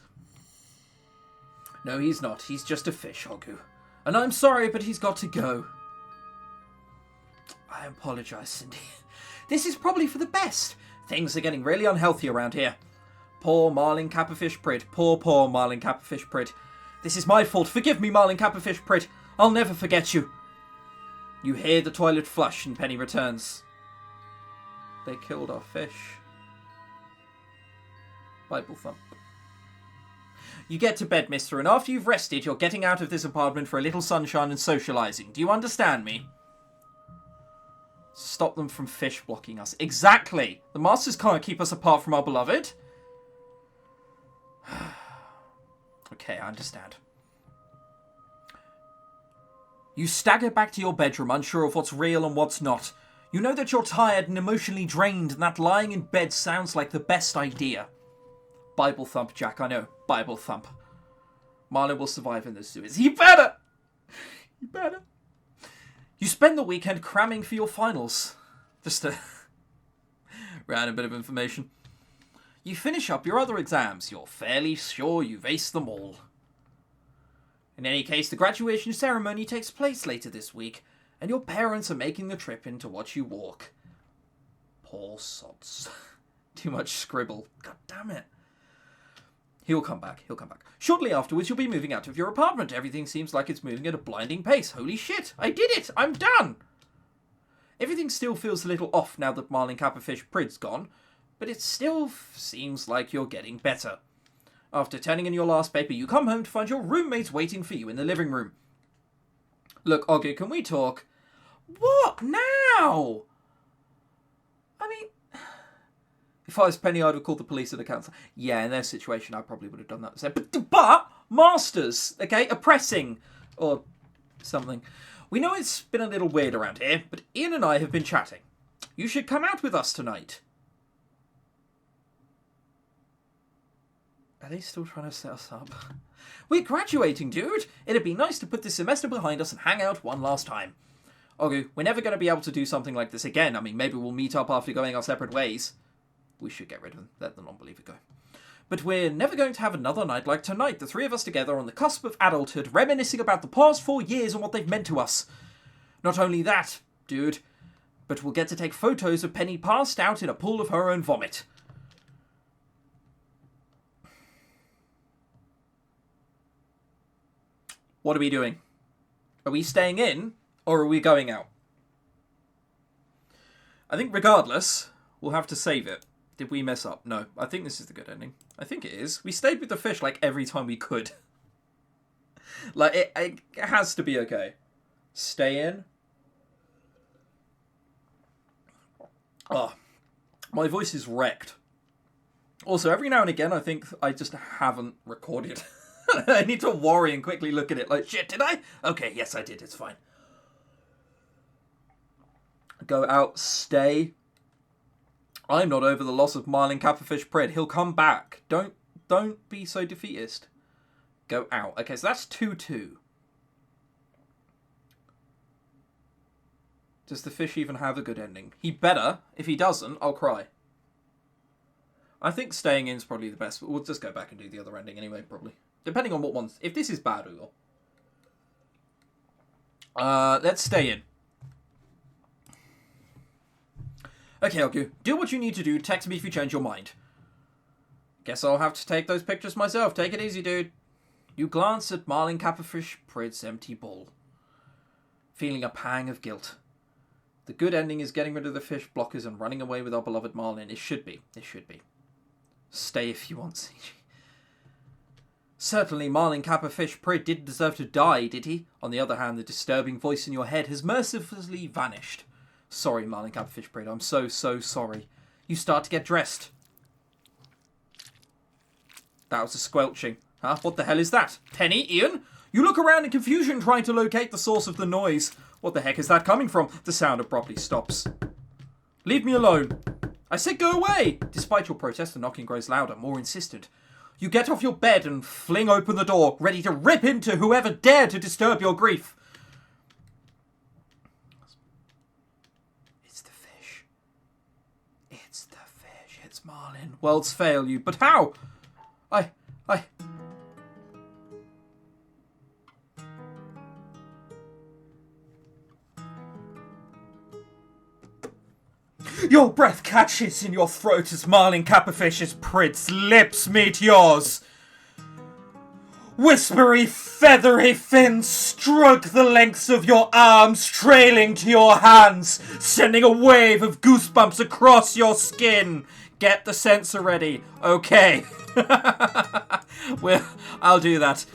No, he's not. He's just a fish, Ogu. And I'm sorry, but he's got to go. I apologise, Cindy. This is probably for the best. Things are getting really unhealthy around here. Poor Marlin Capperfish Pritt. Poor Marlin Capperfish Pritt. This is my fault. Forgive me, Marlin Capperfish Pritt. I'll never forget you. You hear the toilet flush and Penny returns. They killed our fish. Bible thump. You get to bed, mister, and after you've rested, you're getting out of this apartment for a little sunshine and socialising. Do you understand me? Stop them from fish blocking us. Exactly. The masters can't keep us apart from our beloved. Okay, I understand. You stagger back to your bedroom, unsure of what's real and what's not. You know that you're tired and emotionally drained, and that lying in bed sounds like the best idea. Bible thump, Jack, I know. Bible thump. Marlin will survive in the sewers. He better! He better. You spend the weekend cramming for your finals. Just a random bit of information. You finish up your other exams. You're fairly sure you've aced them all. In any case, the graduation ceremony takes place later this week, and your parents are making the trip in to watch you walk. Poor sods. Too much scribble. God damn it. He'll come back. Shortly afterwards, you'll be moving out of your apartment. Everything seems like it's moving at a blinding pace. Holy shit, I did it! I'm done! Everything still feels a little off now that Marlin Capperfish Pritt's gone, but it still seems like you're getting better. After turning in your last paper, you come home to find your roommates waiting for you in the living room. Look, Ogu, can we talk? What now? I mean, if I was Penny, I'd have called the police and the council. Yeah, in their situation, I probably would have done that. But masters, okay, oppressing, or something. We know it's been a little weird around here, but Ian and I have been chatting. You should come out with us tonight. Are they still trying to set us up? We're graduating, dude. It'd be nice to put this semester behind us and hang out one last time. Ogu, we're never going to be able to do something like this again. I mean, maybe we'll meet up after going our separate ways. We should get rid of them. Let the non-believer go. But we're never going to have another night like tonight. The three of us together on the cusp of adulthood, reminiscing about the past 4 years and what they've meant to us. Not only that, dude, but we'll get to take photos of Penny passed out in a pool of her own vomit. What are we doing? Are we staying in, or are we going out? I think regardless, we'll have to save it. Did we mess up? No. I think this is the good ending. I think it is. We stayed with the fish like every time we could. Like, it has to be okay. Stay in. Oh, my voice is wrecked. Also, every now and again, I think I just haven't recorded. I need to worry and quickly look at it like, shit, did I? Okay, yes, I did. It's fine. Go out, stay. I'm not over the loss of Marlin Capperfish Prid. He'll come back. Don't be so defeatist. Go out. Okay, so that's 2-2. Does the fish even have a good ending? He better. If he doesn't, I'll cry. I think staying in is probably the best, but we'll just go back and do the other ending anyway, probably. Depending on what one's... If this is bad, we will. Let's stay in. Okay, Elku. Do what you need to do. Text me if you change your mind. Guess I'll have to take those pictures myself. Take it easy, dude. You glance at Marlin Capperfish Prid's empty bowl, feeling a pang of guilt. The good ending is getting rid of the fish blockers and running away with our beloved Marlin. It should be. It should be. Stay if you want, CG. Certainly, Marlin Capperfish Prid didn't deserve to die, did he? On the other hand, the disturbing voice in your head has mercifully vanished. Sorry, Marlin Capperfish Prid. I'm so sorry. You start to get dressed. That was a squelching. Huh? What the hell is that? Penny? Ian? You look around in confusion trying to locate the source of the noise. What the heck is that coming from? The sound abruptly stops. Leave me alone. I said go away! Despite your protest, the knocking grows louder, more insistent. You get off your bed and fling open the door, ready to rip into whoever dared to disturb your grief. It's the fish. It's the fish. It's Marlin. Worlds fail you. But how? I... Your breath catches in your throat as Marlin Capperfish's Prid's lips meet yours. Whispery, feathery fins stroke the lengths of your arms, trailing to your hands, sending a wave of goosebumps across your skin. Get the sensor ready. Okay. Well, I'll do that.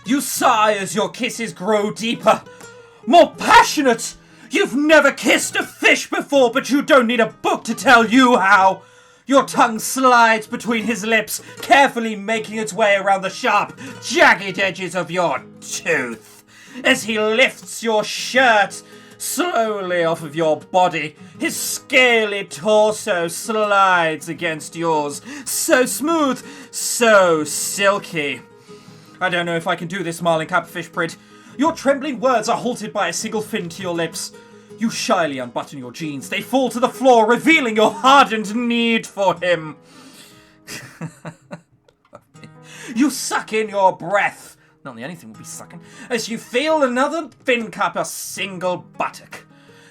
You sigh as your kisses grow deeper, more passionate. You've never kissed a fish before, but you don't need a book to tell you how. Your tongue slides between his lips, carefully making its way around the sharp, jagged edges of your tooth. As he lifts your shirt slowly off of your body, his scaly torso slides against yours. So smooth, so silky. I don't know if I can do this, Marlin Capperfish Prid. Your trembling words are halted by a single fin to your lips. You shyly unbutton your jeans. They fall to the floor, revealing your hardened need for him. You suck in your breath. Not the only thing will be sucking. As you feel another fin cup a single buttock.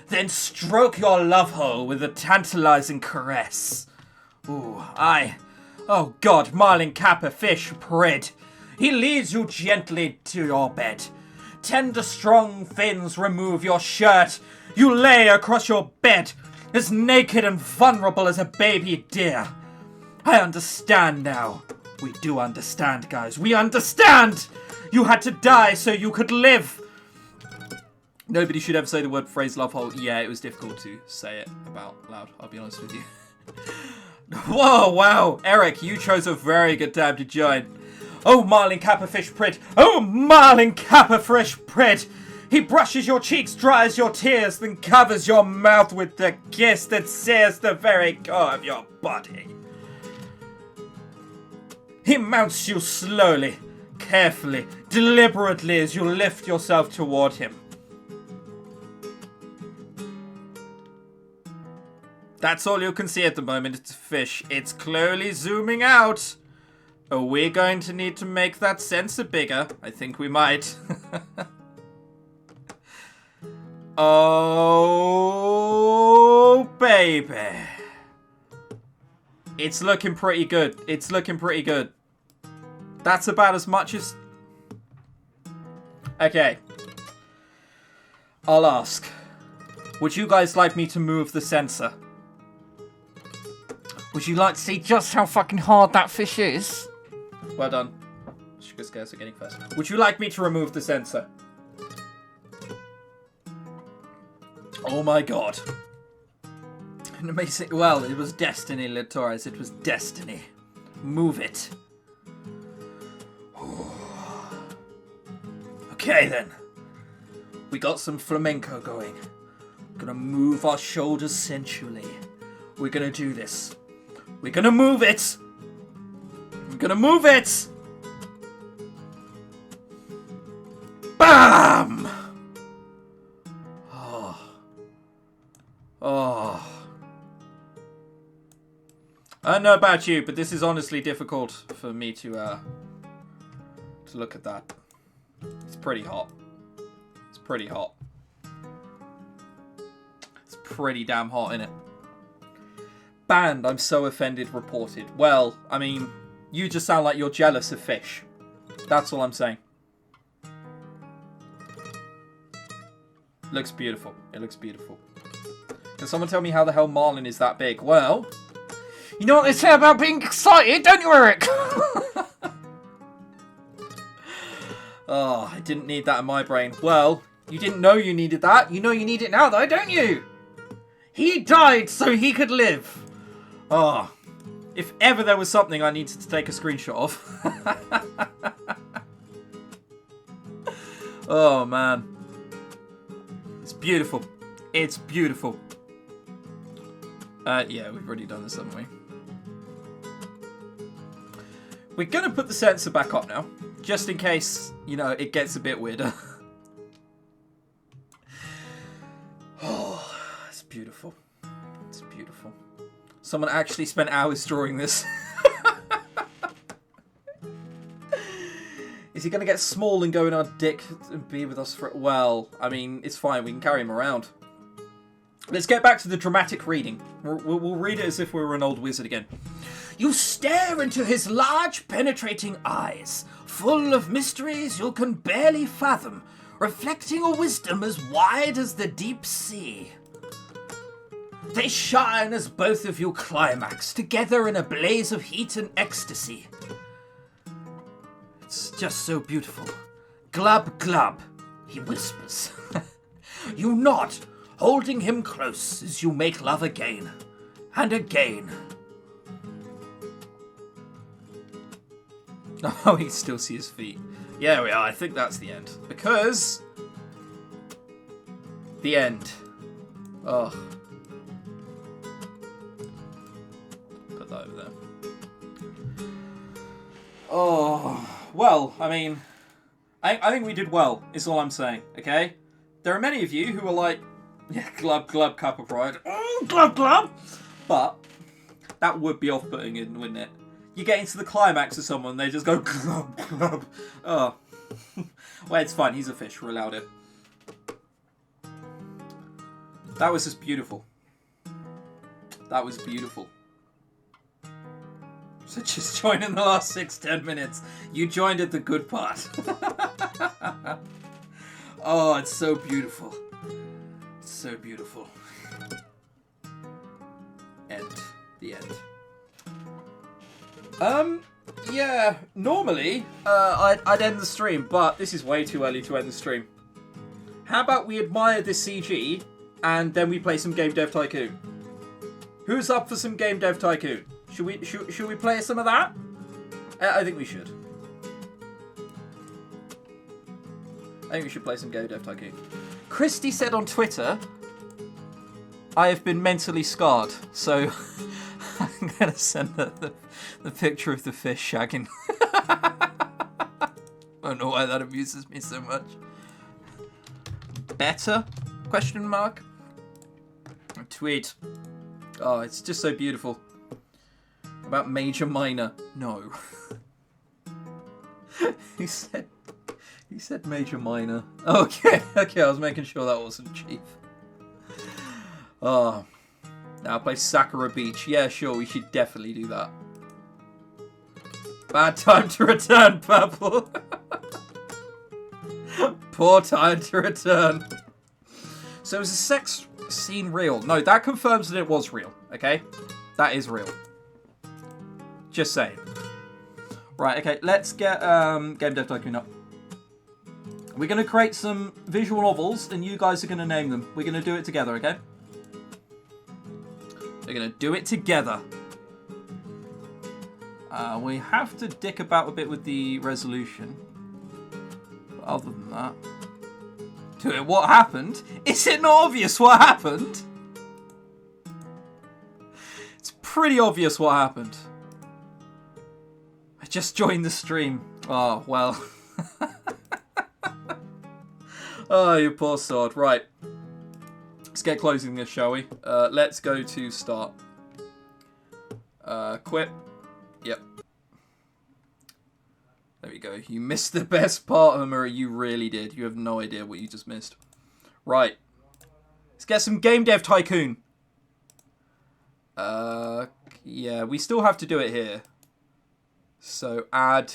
Then stroke your love hole with a tantalizing caress. Ooh, oh God, Marlin Capperfish Prid. He leads you gently to your bed. Tender, strong fins remove your shirt. You lay across your bed, as naked and vulnerable as a baby deer. I understand now. We do understand, guys. We understand! You had to die so you could live. Nobody should ever say the word phrase love hole. Yeah, it was difficult to say it about loud, I'll be honest with you. Whoa, wow. Eric, you chose a very good time to join. Oh, Marlin Capperfish Prid. Oh, Marlin Capperfish Prid. He brushes your cheeks, dries your tears, then covers your mouth with the kiss that sears the very core of your body. He mounts you slowly, carefully, deliberately as you lift yourself toward him. That's all you can see at the moment. It's a fish. It's clearly zooming out. Are we going to need to make that sensor bigger? I think we might. Oh, baby. It's looking pretty good. It's looking pretty good. That's about as much as... Okay. I'll ask. Would you guys like me to move the sensor? Would you like to see just how fucking hard that fish is? Well done. Sugar scares are getting first. Would you like me to remove the sensor? Oh my god. An amazing... Well, it was destiny, Litoris. It was destiny. Move it. Okay, then. We got some flamenco going. Gonna move our shoulders sensually. We're gonna do this. We're gonna move it. We're gonna move it. Bam! Oh. Oh. I don't know about you, but this is honestly difficult for me to look at that. It's pretty hot. It's pretty hot. It's pretty damn hot, innit? Banned, I'm so offended, reported. Well, I mean, you just sound like you're jealous of fish. That's all I'm saying. Looks beautiful. It looks beautiful. Can someone tell me how the hell marlin is that big? Well, you know what they say about being excited, don't you, Eric? Oh, I didn't need that in my brain. Well, you didn't know you needed that. You know you need it now, though, don't you? He died so he could live. Oh, if ever there was something I needed to take a screenshot of. Oh, man. It's beautiful. It's beautiful. Yeah, we've already done this, haven't we? We're going to put the sensor back up now, just in case, you know, it gets a bit weirder. Oh, it's beautiful. It's beautiful. Someone actually spent hours drawing this. Is he going to get small and go in our dick and be with us for... Well, I mean, it's fine. We can carry him around. Let's get back to the dramatic reading. We'll read it as if we were an old wizard again. You stare into his large, penetrating eyes, full of mysteries you can barely fathom, reflecting a wisdom as wide as the deep sea. They shine as both of you climax, together in a blaze of heat and ecstasy. It's just so beautiful. Glub, glub, he whispers. You nod, holding him close as you make love again and again. Oh, he still sees his feet. Yeah, we are. I think that's the end. Because... the end. Oh. Put that over there. Oh. Well, I mean... I think we did well, is all I'm saying, okay? There are many of you who are like... Yeah, glub, glub, cup of pride. Oh, glub, glub! But... that would be off-putting, wouldn't it? You get into the climax of someone, they just go glub, glub. Oh. Well, it's fine. He's a fish. We're allowed it. That was just beautiful. That was beautiful. So just join in the last 6-10 minutes. You joined at the good part. Oh, it's so beautiful. It's so beautiful. End. The end. Yeah, normally, I'd end the stream, but this is way too early to end the stream. How about we admire this CG, and then we play some Game Dev Tycoon? Who's up for some Game Dev Tycoon? Should we play some of that? I think we should. I think we should play some Game Dev Tycoon. Christy said on Twitter, I have been mentally scarred, so I'm going to send the picture of the fish shagging. I don't know why that amuses me so much. Better? Question mark? A tweet. Oh, it's just so beautiful. About major minor. No. He said major minor. Okay, okay, I was making sure that wasn't chief. Oh. Now play Sakura Beach. Yeah, sure, we should definitely do that. Bad time to return, Purple. Poor time to return. So is the sex scene real? No, that confirms that it was real, okay? That is real. Just saying. Right, okay, let's get Game Dev Tycoon up. We're going to create some visual novels, and you guys are going to name them. We're going to do it together, okay? We're going to do it together. We have to dick about a bit with the resolution. But other than that... Do it. What happened? Is it not obvious what happened? It's pretty obvious what happened. I just joined the stream. Oh, well. Oh, you poor sod. Right. Let's get closing this, shall we? Let's go to start. Quit. Yep. There we go. You missed the best part, Homura. You really did. You have no idea what you just missed. Right. Let's get some Game Dev Tycoon. Yeah, we still have to do it here. So add...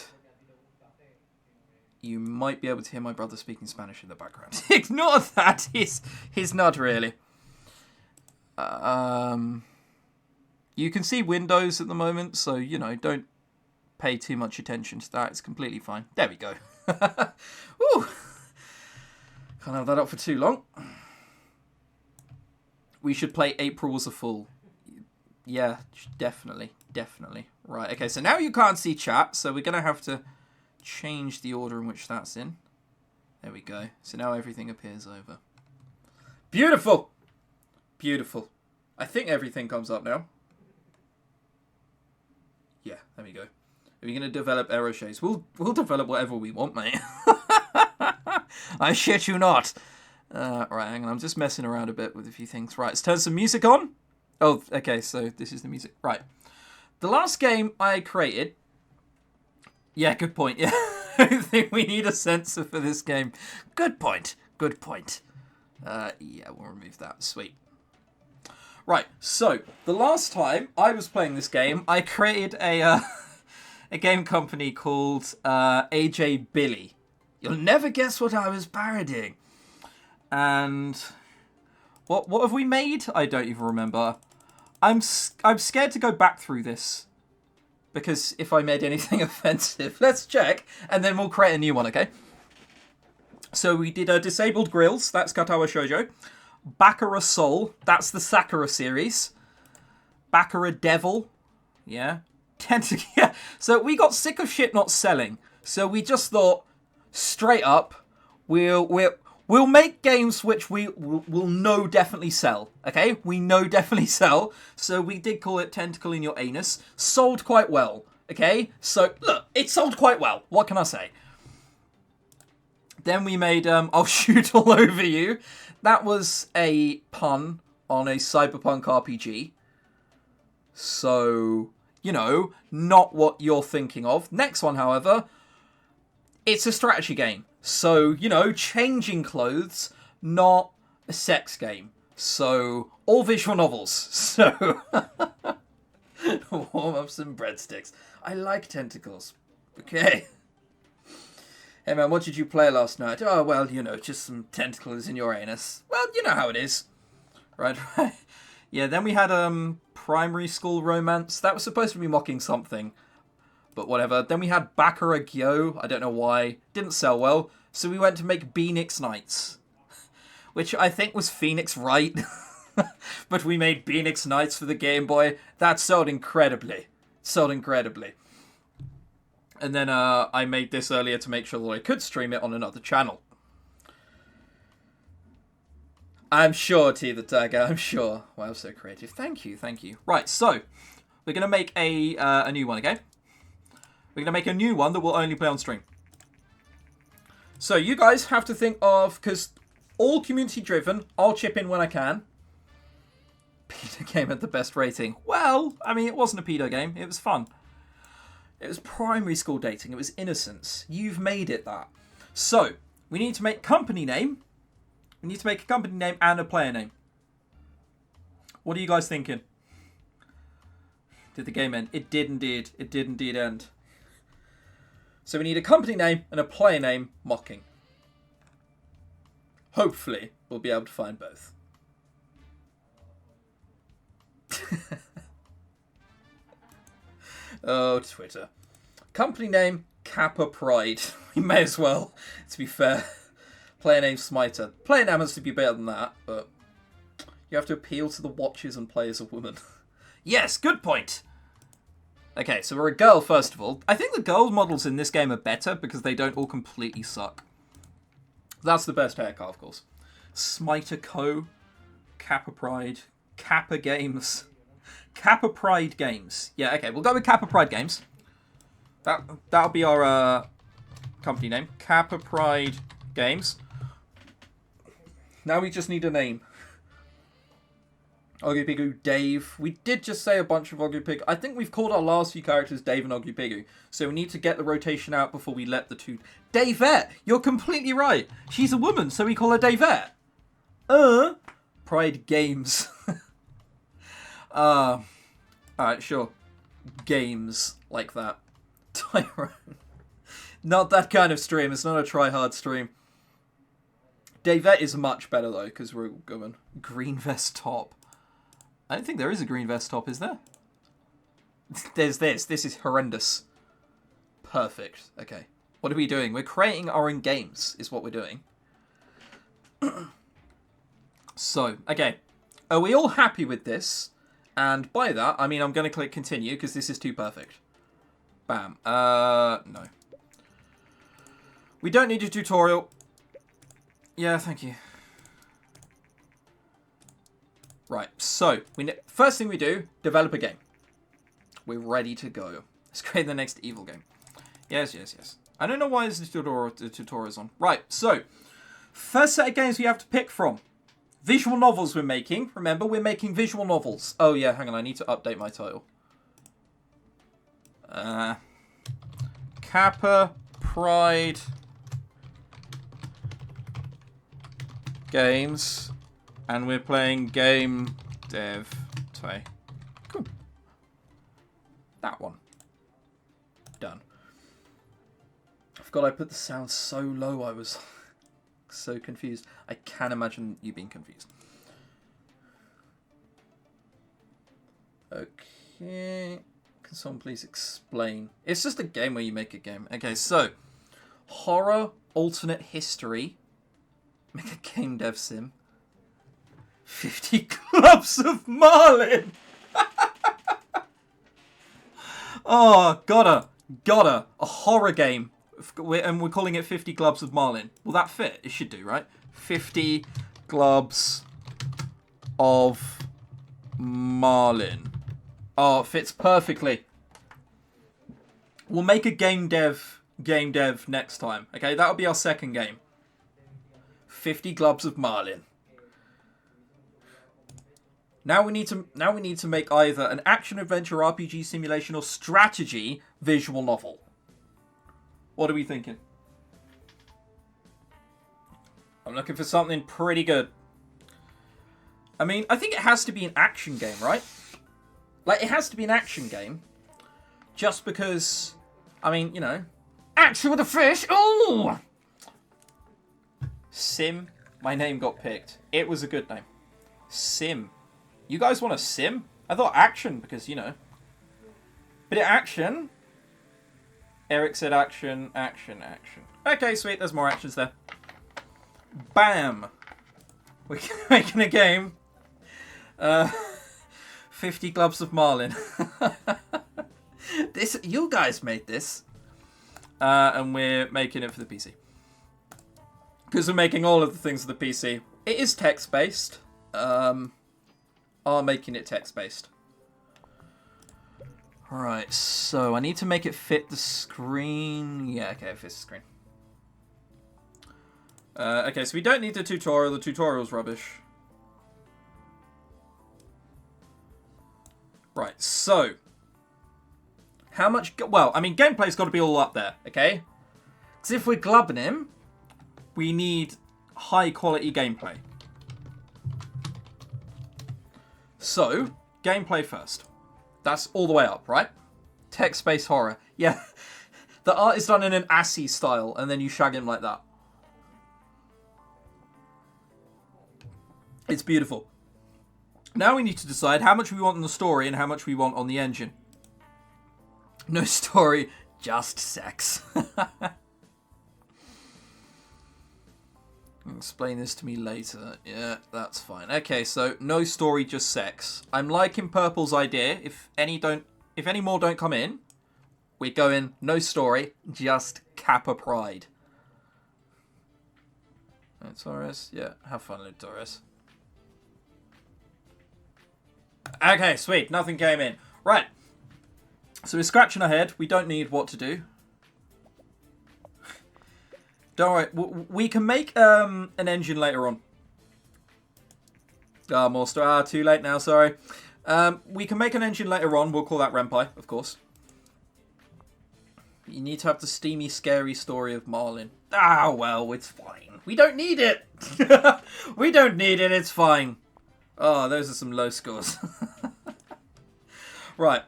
You might be able to hear my brother speaking Spanish in the background. Ignore that. He's not really. You can see Windows at the moment, so, you know, don't pay too much attention to that. It's completely fine. There we go. Woo. Can't have that up for too long. We should play April Was a Fool. Yeah, definitely. Definitely. Right, okay, so now you can't see chat, so we're going to have to change the order in which that's in. There we go. So now everything appears over. Beautiful! Beautiful. I think everything comes up now. Yeah, there we go. Are we going to develop arrow shapes? We'll develop whatever we want, mate. I shit you not. Right, hang on. I'm just messing around a bit with a few things. Right, let's turn some music on. Oh, okay, so this is the music. Right. The last game I created... Yeah, good point. Yeah, I think we need a censor for this game. Good point. Good point. Yeah, we'll remove that. Sweet. Right, so the last time I was playing this game, I created a game company called AJ Billy. You'll never guess what I was parodying. And what have we made? I don't even remember. I'm scared to go back through this. Because if I made anything offensive, let's check, and then we'll create a new one, okay? So we did Disabled Grills, that's Katawa Shoujo. Baccarat Soul, that's the Sakura series. Baccarat Devil, yeah. Yeah. So we got sick of shit not selling, so we just thought, straight up, we'll make games which will know definitely sell, okay? We know definitely sell, so we did call it Tentacle in Your Anus. Sold quite well, okay? So, look, it sold quite well. What can I say? Then we made I'll Shoot All Over You. That was a pun on a cyberpunk RPG. So, you know, not what you're thinking of. Next one, however, it's a strategy game. So, you know, changing clothes, not a sex game. So, all visual novels. So, warm up some breadsticks. I like tentacles. Okay. Hey man, what did you play last night? Oh, well, you know, just some tentacles in your anus. Well, you know how it is. Right. Yeah, then we had primary school romance. That was supposed to be mocking something. But whatever. Then we had Baccarat Gyo. I don't know why. Didn't sell well. So we went to make Beanix Nights. Which I think was Phoenix Wright. But we made Beanix Nights for the Game Boy. That sold incredibly. Sold incredibly. And then I made this earlier to make sure that I could stream it on another channel. I'm sure, T the Tagger, I'm sure. Wow, so creative. Thank you, thank you. Right, so we're going to make a new one, okay? We're going to make a new one that will only play on stream. So you guys have to think of, because all community driven, I'll chip in when I can. Pedo game had the best rating. Well, I mean, it wasn't a pedo game. It was fun. It was primary school dating. It was innocence. You've made it that. So, we need to make company name. We need to make a company name and a player name. What are you guys thinking? Did the game end? It did indeed. It did indeed end. So we need a company name and a player name mocking. Hopefully, we'll be able to find both. Oh, Twitter. Company name, Kappa Pride. We may as well, to be fair. Player name, Smiter. Player name has to be better than that, but you have to appeal to the watchers and play as a woman. Yes, good point. Okay, so we're a girl, first of all. I think the girl models in this game are better because they don't all completely suck. That's the best haircut, of course. Smiter Co. Kappa Pride. Kappa Games. Kappa Pride Games. Yeah, okay, we'll go with Kappa Pride Games. That'll be our company name. Kappa Pride Games. Now we just need a name. Oggypigu, Dave. We did just say a bunch of Oggypigu. I think we've called our last few characters Dave and Oggypigu. So we need to get the rotation out before we let the two... Davette! You're completely right. She's a woman, so we call her Davette. Pride Games. Alright, sure. Games like that. Tyrone. Not that kind of stream. It's not a try-hard stream. Davette is much better, though, because we're going green vest top. I don't think there is a green vest top, is there? There's this. This is horrendous. Perfect. Okay. What are we doing? We're creating our own games, is what we're doing. So, okay. Are we all happy with this? And by that, I mean I'm going to click continue, because this is too perfect. Bam. No. We don't need a tutorial. Yeah, thank you. Right, so, first thing we do, develop a game. We're ready to go. Let's create the next evil game. Yes, yes, yes. I don't know why the tutorial's on. Right, so, first set of games we have to pick from. Visual novels we're making. Remember, we're making visual novels. Oh yeah, hang on, I need to update my title. Kappa Pride Games. And we're playing Game Dev today. Cool. That one. Done. I forgot I put the sound so low, I was so confused. I can imagine you being confused. Okay. Can someone please explain? It's just a game where you make a game. Okay, so. Horror, alternate history. Make a game dev sim. 50 Clubs of Marlin! Oh, gotta. A horror game. And we're calling it 50 Clubs of Marlin. Will that fit? It should do, right? 50 Clubs of Marlin. Oh, it fits perfectly. We'll make a game dev next time. Okay, that'll be our second game. 50 Clubs of Marlin. Now we need to make either an action-adventure RPG simulation or strategy visual novel. What are we thinking? I'm looking for something pretty good. I mean, I think it has to be an action game, right? Like, it has to be an action game. Just because, I mean, you know. Action with a fish! Ooh! Sim. My name got picked. It was a good name. Sim. You guys want a sim? I thought action, because, you know. But action. Eric said action, action, action. Okay, sweet. There's more actions there. Bam. We're making a game. 50 Clubs of Marlin. You guys made this. And we're making it for the PC. Because we're making all of the things for the PC. It is text-based. Are making it text-based. Alright, so I need to make it fit the screen. Yeah, okay, it fits the screen. Okay, so we don't need the tutorial. The tutorial's rubbish. Right, so. How much... Well, I mean, gameplay's got to be all up there, okay? Because if we're glubbing him, we need high-quality gameplay. So, gameplay first. That's all the way up, right? Text-based horror. Yeah. The art is done in an assy style, and then you shag him like that. It's beautiful. Now we need to decide how much we want on the story and how much we want on the engine. No story, just sex. Explain this to me later. Yeah, that's fine. Okay, so no story, just sex. I'm liking Purple's idea. If any more don't come in, we go in no story, just Kappa Pride. Torres, yeah, have fun, Luke Torres. Okay, sweet. Nothing came in. Right. So we're scratching our head. We don't need what to do. Don't worry. We can make an engine later on. More too late now, sorry. We can make an engine later on. We'll call that Renpai, of course. You need to have the steamy, scary story of Marlin. Ah, well, it's fine. We don't need it. We don't need it. It's fine. Oh, those are some low scores. Right.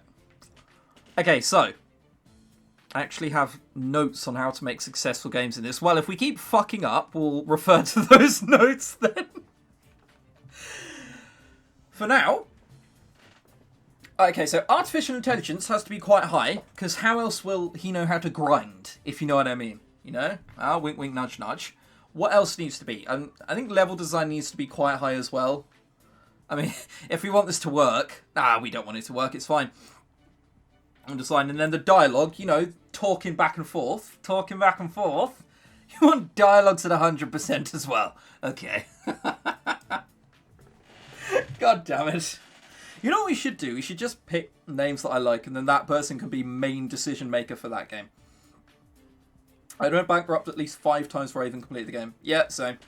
Okay, so I actually have notes on how to make successful games in this. Well, if we keep fucking up, we'll refer to those notes then. For now. Okay, so artificial intelligence has to be quite high, because how else will he know how to grind, if you know what I mean? You know? Wink, wink, nudge, nudge. What else needs to be? I think level design needs to be quite high as well. I mean, if we want this to work... we don't want it to work, it's fine. And design, and then the dialogue, you know, talking back and forth. Talking back and forth. You want dialogues at 100% as well. Okay. God damn it. You know what we should do? We should just pick names that I like, and then that person can be main decision maker for that game. I went bankrupt at least 5 times before I even completed the game. Yeah, same.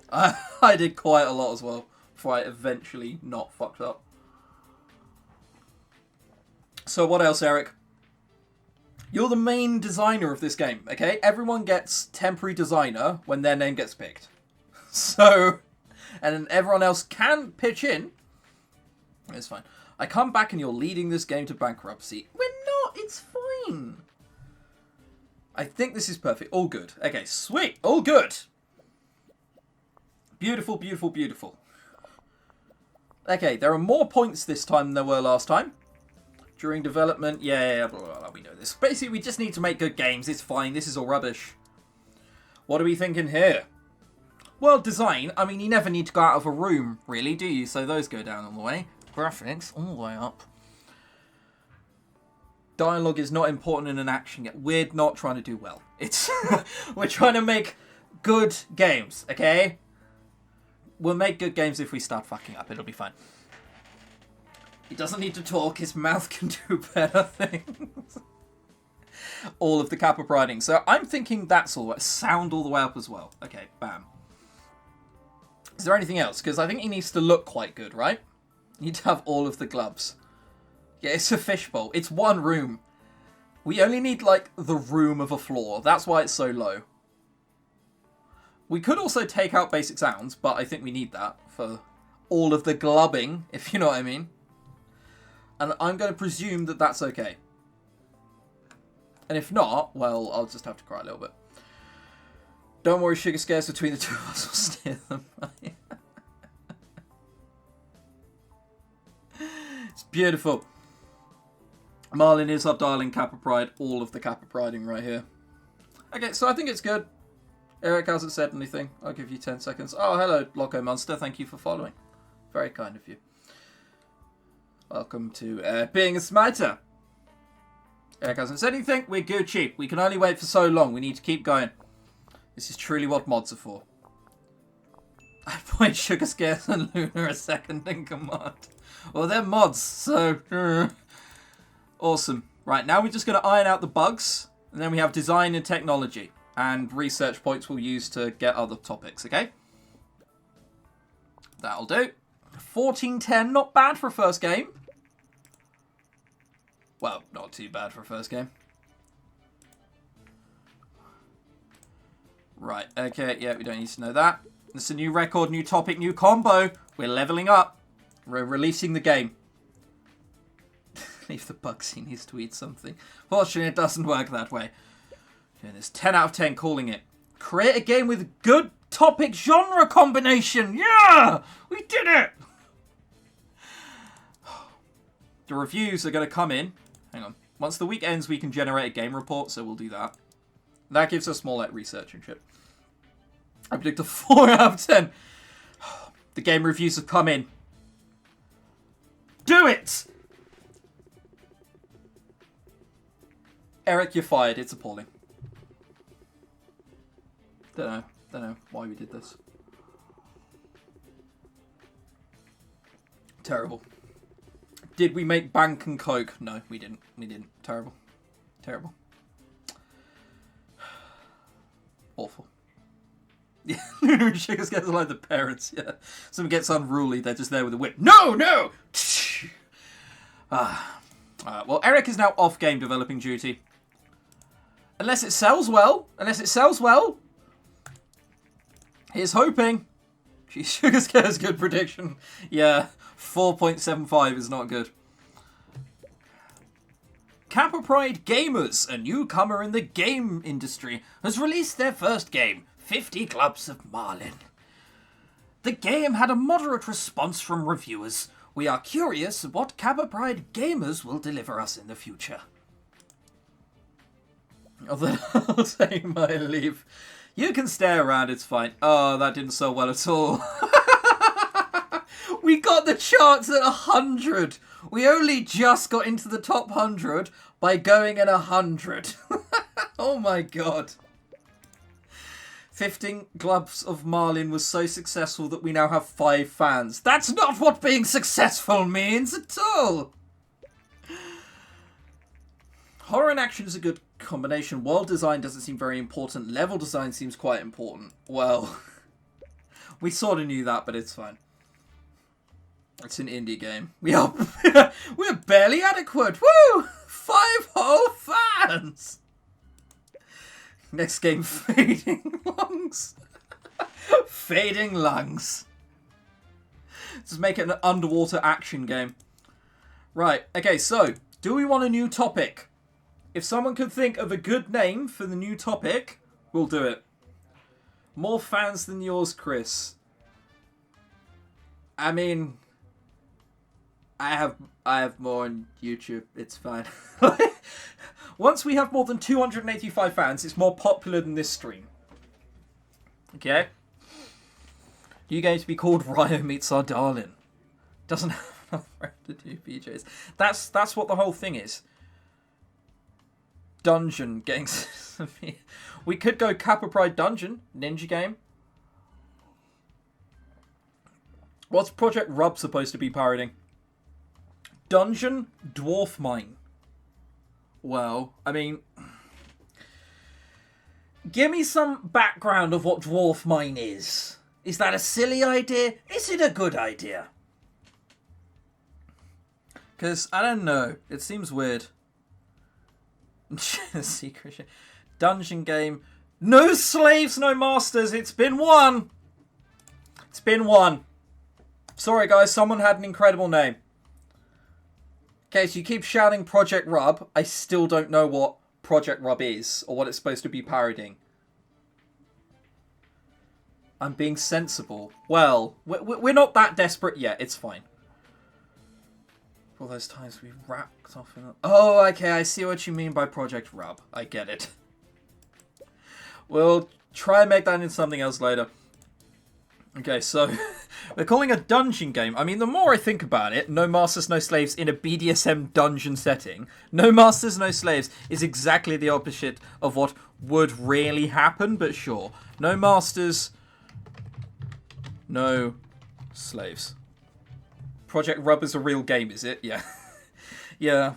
I did quite a lot as well before I eventually not fucked up. So what else, Eric? You're the main designer of this game, okay? Everyone gets temporary designer when their name gets picked. So, and everyone else can pitch in. It's fine. I come back and you're leading this game to bankruptcy. We're not. It's fine. I think this is perfect. All good. Okay, sweet. All good. Beautiful, beautiful, beautiful. Okay, there are more points this time than there were last time. During development, yeah, blah, blah, blah, we know this. Basically, we just need to make good games. It's fine. This is all rubbish. What are we thinking here? Well, design. I mean, you never need to go out of a room, really, do you? So those go down all the way. Graphics, all the way up. Dialogue is not important in an action game. We're not trying to do well. It's we're trying to make good games, okay? We'll make good games if we start fucking up. It'll be fine. He doesn't need to talk. His mouth can do better things. All of the Kappa priding. So I'm thinking that's all. Sound all the way up as well. Okay, bam. Is there anything else? Because I think he needs to look quite good, right? You need to have all of the gloves. Yeah, it's a fishbowl. It's one room. We only need, like, the room of a floor. That's why it's so low. We could also take out basic sounds, but I think we need that for all of the glubbing, if you know what I mean. And I'm going to presume that that's okay. And if not, well, I'll just have to cry a little bit. Don't worry, sugar scares between the two of us will steer them. It's beautiful. Marlin is our darling Kappa Pride. All of the Kappa Priding right here. Okay, so I think it's good. Eric hasn't said anything. I'll give you 10 seconds. Oh, hello, Loco Monster. Thank you for following. Very kind of you. Welcome to being a smiter. Eric hasn't said anything. We're Gucci. We can only wait for so long. We need to keep going. This is truly what mods are for. I point Sugar Scares and Luna a second in command. Well, they're mods, so... Awesome. Right, now we're just going to iron out the bugs. And then we have design and technology. And research points we'll use to get other topics, okay? That'll do. 1410, not bad for a first game. Well, not too bad for a first game. Right, okay, yeah, we don't need to know that. It's a new record, new topic, new combo. We're leveling up. We're releasing the game. Leave the bugs, he needs to eat something. Fortunately, it doesn't work that way. Doing this 10 out of 10, calling it. Create a game with good topic genre combination. Yeah! We did it! The reviews are going to come in. Hang on. Once the week ends, we can generate a game report, so we'll do that. That gives us more, like, research and shit. I predict a 4 out of 10. The game reviews have come in. Do it! Eric, you're fired. It's appalling. Don't know why we did this. Terrible. Did we make Bank and Coke? No, we didn't. We didn't. Terrible. Terrible. Awful. Yeah, Sugar gets like the parents, yeah. Someone gets unruly, they're just there with a whip. No, no! Well, Eric is now off game developing duty. Unless it sells well. Unless it sells well. Here's hoping. Geez, Sugar Scare's good prediction. Yeah, 4.75 is not good. Kappa Pride Gamers, a newcomer in the game industry, has released their first game, 50 Clubs of Marlin. The game had a moderate response from reviewers. We are curious what Kappa Pride Gamers will deliver us in the future. Oh, then I'll take my leave. You can stay around, it's fine. Oh, that didn't sell well at all. We got the charts at 100. We only just got into the top 100 by going at 100. Oh my god. 15 Clubs of Marlin was so successful that we now have 5 fans. That's not what being successful means at all. Horror and action is a good combination. World design doesn't seem very important. Level design seems quite important. Well, we sort of knew that, but it's fine. It's an indie game. We're barely adequate. Woo! 5 whole fans. Next game, Fading Lungs. Fading Lungs. Just make it an underwater action game. Right, okay, so, do we want a new topic? If someone could think of a good name for the new topic, we'll do it. More fans than yours, Chris. I mean, I have more on YouTube. It's fine. Once we have more than 285 fans, it's more popular than this stream. Okay? You're going to be called Ryo Meets Our Darling. Doesn't have enough friends to do PJs. That's what the whole thing is. Dungeon getting... We could go Kappa Pride Dungeon, ninja game. What's Project Rub supposed to be parodying? Dungeon Dwarf Mine. Well, I mean... Give me some background of what Dwarf Mine is. Is that a silly idea? Is it a good idea? Because, I don't know. It seems weird. Secret shit. Dungeon game. No slaves, no masters. It's been one. It's been one. Sorry, guys. Someone had an incredible name. Okay, so you keep shouting Project Rub. I still don't know what Project Rub is or what it's supposed to be parodying. I'm being sensible. Well, we're not that desperate yet. It's fine. All those times we racked off in... Oh, okay, I see what you mean by Project Rub. I get it. We'll try and make that into something else later. Okay, so we're calling a dungeon game. I mean, the more I think about it, no masters, no slaves in a BDSM dungeon setting. No masters, no slaves is exactly the opposite of what would really happen, but sure. No masters, no slaves. Project Rub is a real game, is it? Yeah. Yeah.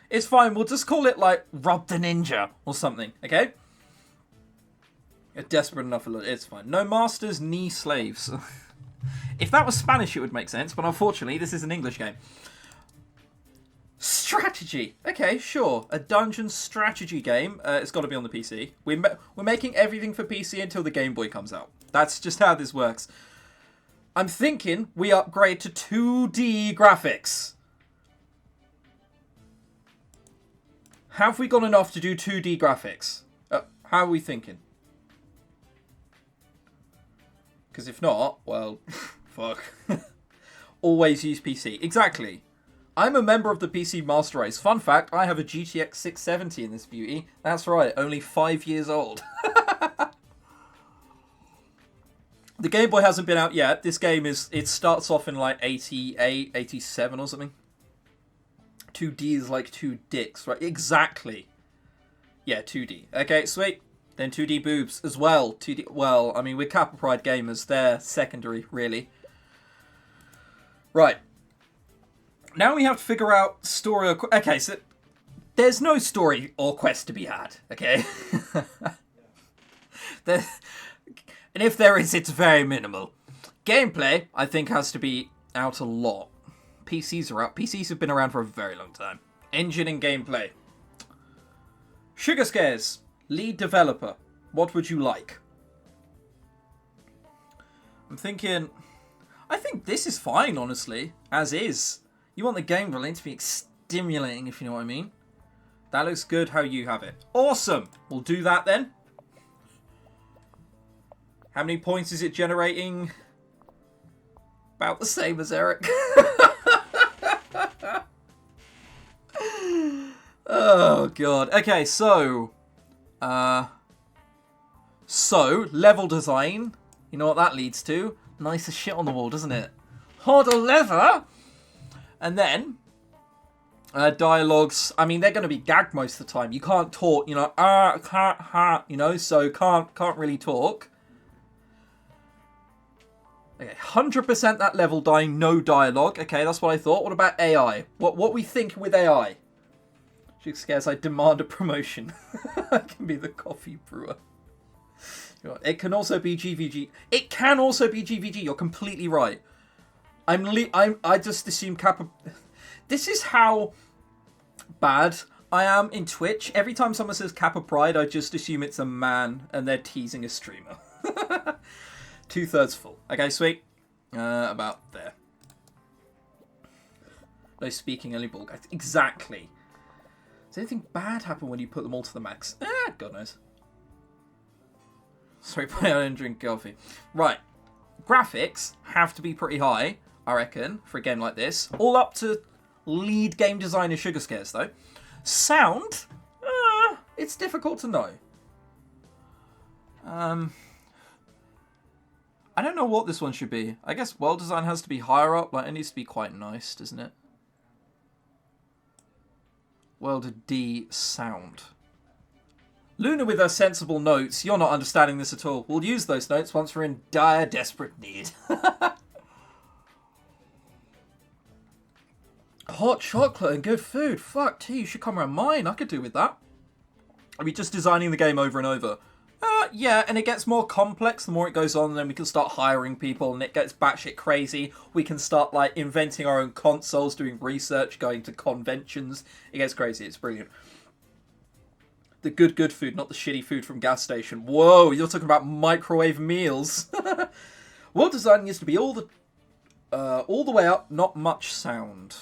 It's fine. We'll just call it, like, Rub the Ninja or something, okay? You're desperate enough for it. It's fine. No masters, ni slaves. If that was Spanish, it would make sense, but unfortunately, this is an English game. Strategy. Okay, sure. A dungeon strategy game. It's got to be on the PC. We're making everything for PC until the Game Boy comes out. That's just how this works. I'm thinking we upgrade to 2D graphics. Have we got enough to do 2D graphics? How are we thinking? Because if not, well, fuck. Always use PC. Exactly. I'm a member of the PC Master Race. Fun fact, I have a GTX 670 in this beauty. That's right, only 5 years old. The Game Boy hasn't been out yet. This game it starts off in like 88, 87 or something. 2D is like 2 dicks, right? Exactly. Yeah, 2D. Okay, sweet. Then 2D boobs as well. 2D. Well, I mean, we're Kappa Pride gamers. They're secondary, really. Right. Now we have to figure out story or... Okay, so there's no story or quest to be had, okay? And if there is, it's very minimal. Gameplay, I think, has to be out a lot. PCs are out. PCs have been around for a very long time. Engine and gameplay. Sugar Scares. Lead developer. What would you like? I'm thinking... I think this is fine, honestly. As is. You want the gameplay to be stimulating, if you know what I mean. That looks good how you have it. Awesome! We'll do that then. How many points is it generating? About the same as Eric. Oh, God. Okay, so... level design. You know what that leads to? Nicer shit on the wall, doesn't it? Harder leather! And then... dialogues. I mean, they're going to be gagged most of the time. You can't talk, you know, can't, ha, you know, so can't really talk. Okay, 100% that level dying, no dialogue. Okay, that's what I thought. What about AI? What we think with AI? She scares I demand a promotion. I can be the coffee brewer. It can also be GVG. It can also be GVG. You're completely right. I just assume Kappa... This is how bad I am in Twitch. Every time someone says Kappa Pride, I just assume it's a man and they're teasing a streamer. 2/3 full. Okay, sweet. About there. No speaking, only ball guys. Exactly. Does anything bad happen when you put them all to the max? God knows. Sorry, I don't drink coffee. Right. Graphics have to be pretty high, I reckon, for a game like this. All up to lead game designer Sugar Scares, though. Sound? It's difficult to know. I don't know what this one should be. I guess world design has to be higher up. Like, it needs to be quite nice, doesn't it? World D sound. Luna with her sensible notes. You're not understanding this at all. We'll use those notes once we're in dire, desperate need. Hot chocolate and good food. Fuck, tea, you should come around mine. I could do with that. Are we just designing the game over and over? Yeah, and it gets more complex the more it goes on, and then we can start hiring people, and it gets batshit crazy. We can start, like, inventing our own consoles, doing research, going to conventions. It gets crazy. It's brilliant. The good food, not the shitty food from gas station. Whoa, you're talking about microwave meals. World design used to be all the way up, not much sound.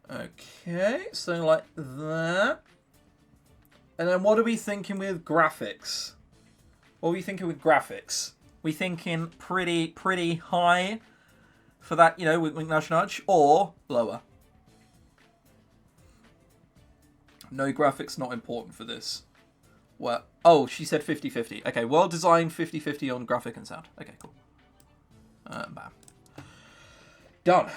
Okay, so like that. And then what are we thinking with graphics? What are we thinking with graphics? We thinking pretty high for that, you know, with nudge nudge, or lower? No graphics, not important for this. Well, oh, she said 50-50. Okay, world design 50-50 on graphic and sound. Okay, cool. Bam. Done.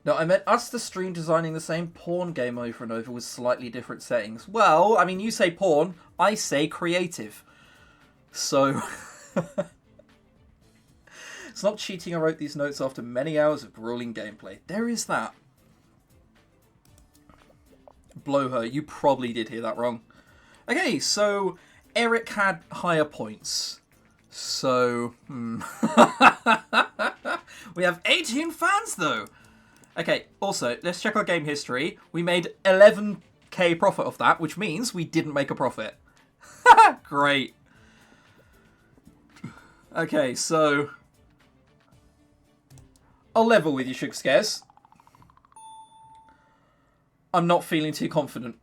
No, I meant us the stream designing the same porn game over and over with slightly different settings. Well, I mean, you say porn, I say creative. So... It's not cheating I wrote these notes after many hours of grueling gameplay. There is that. Blow her. You probably did hear that wrong. Okay, so Eric had higher points. So... We have 18 fans, though. Okay, also, let's check our game history. We made 11k profit off that, which means we didn't make a profit. Great. Okay, so... I'll level with you, Sugar Scares. I'm not feeling too confident.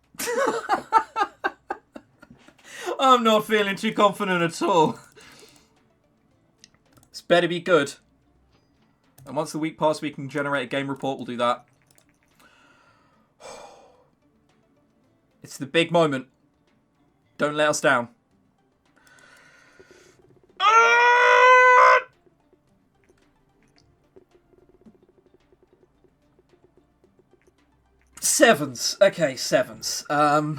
I'm not feeling too confident at all. This better be good. And once the week passes, we can generate a game report. We'll do that. It's the big moment. Don't let us down. Sevens. Okay, sevens. 8. Okay,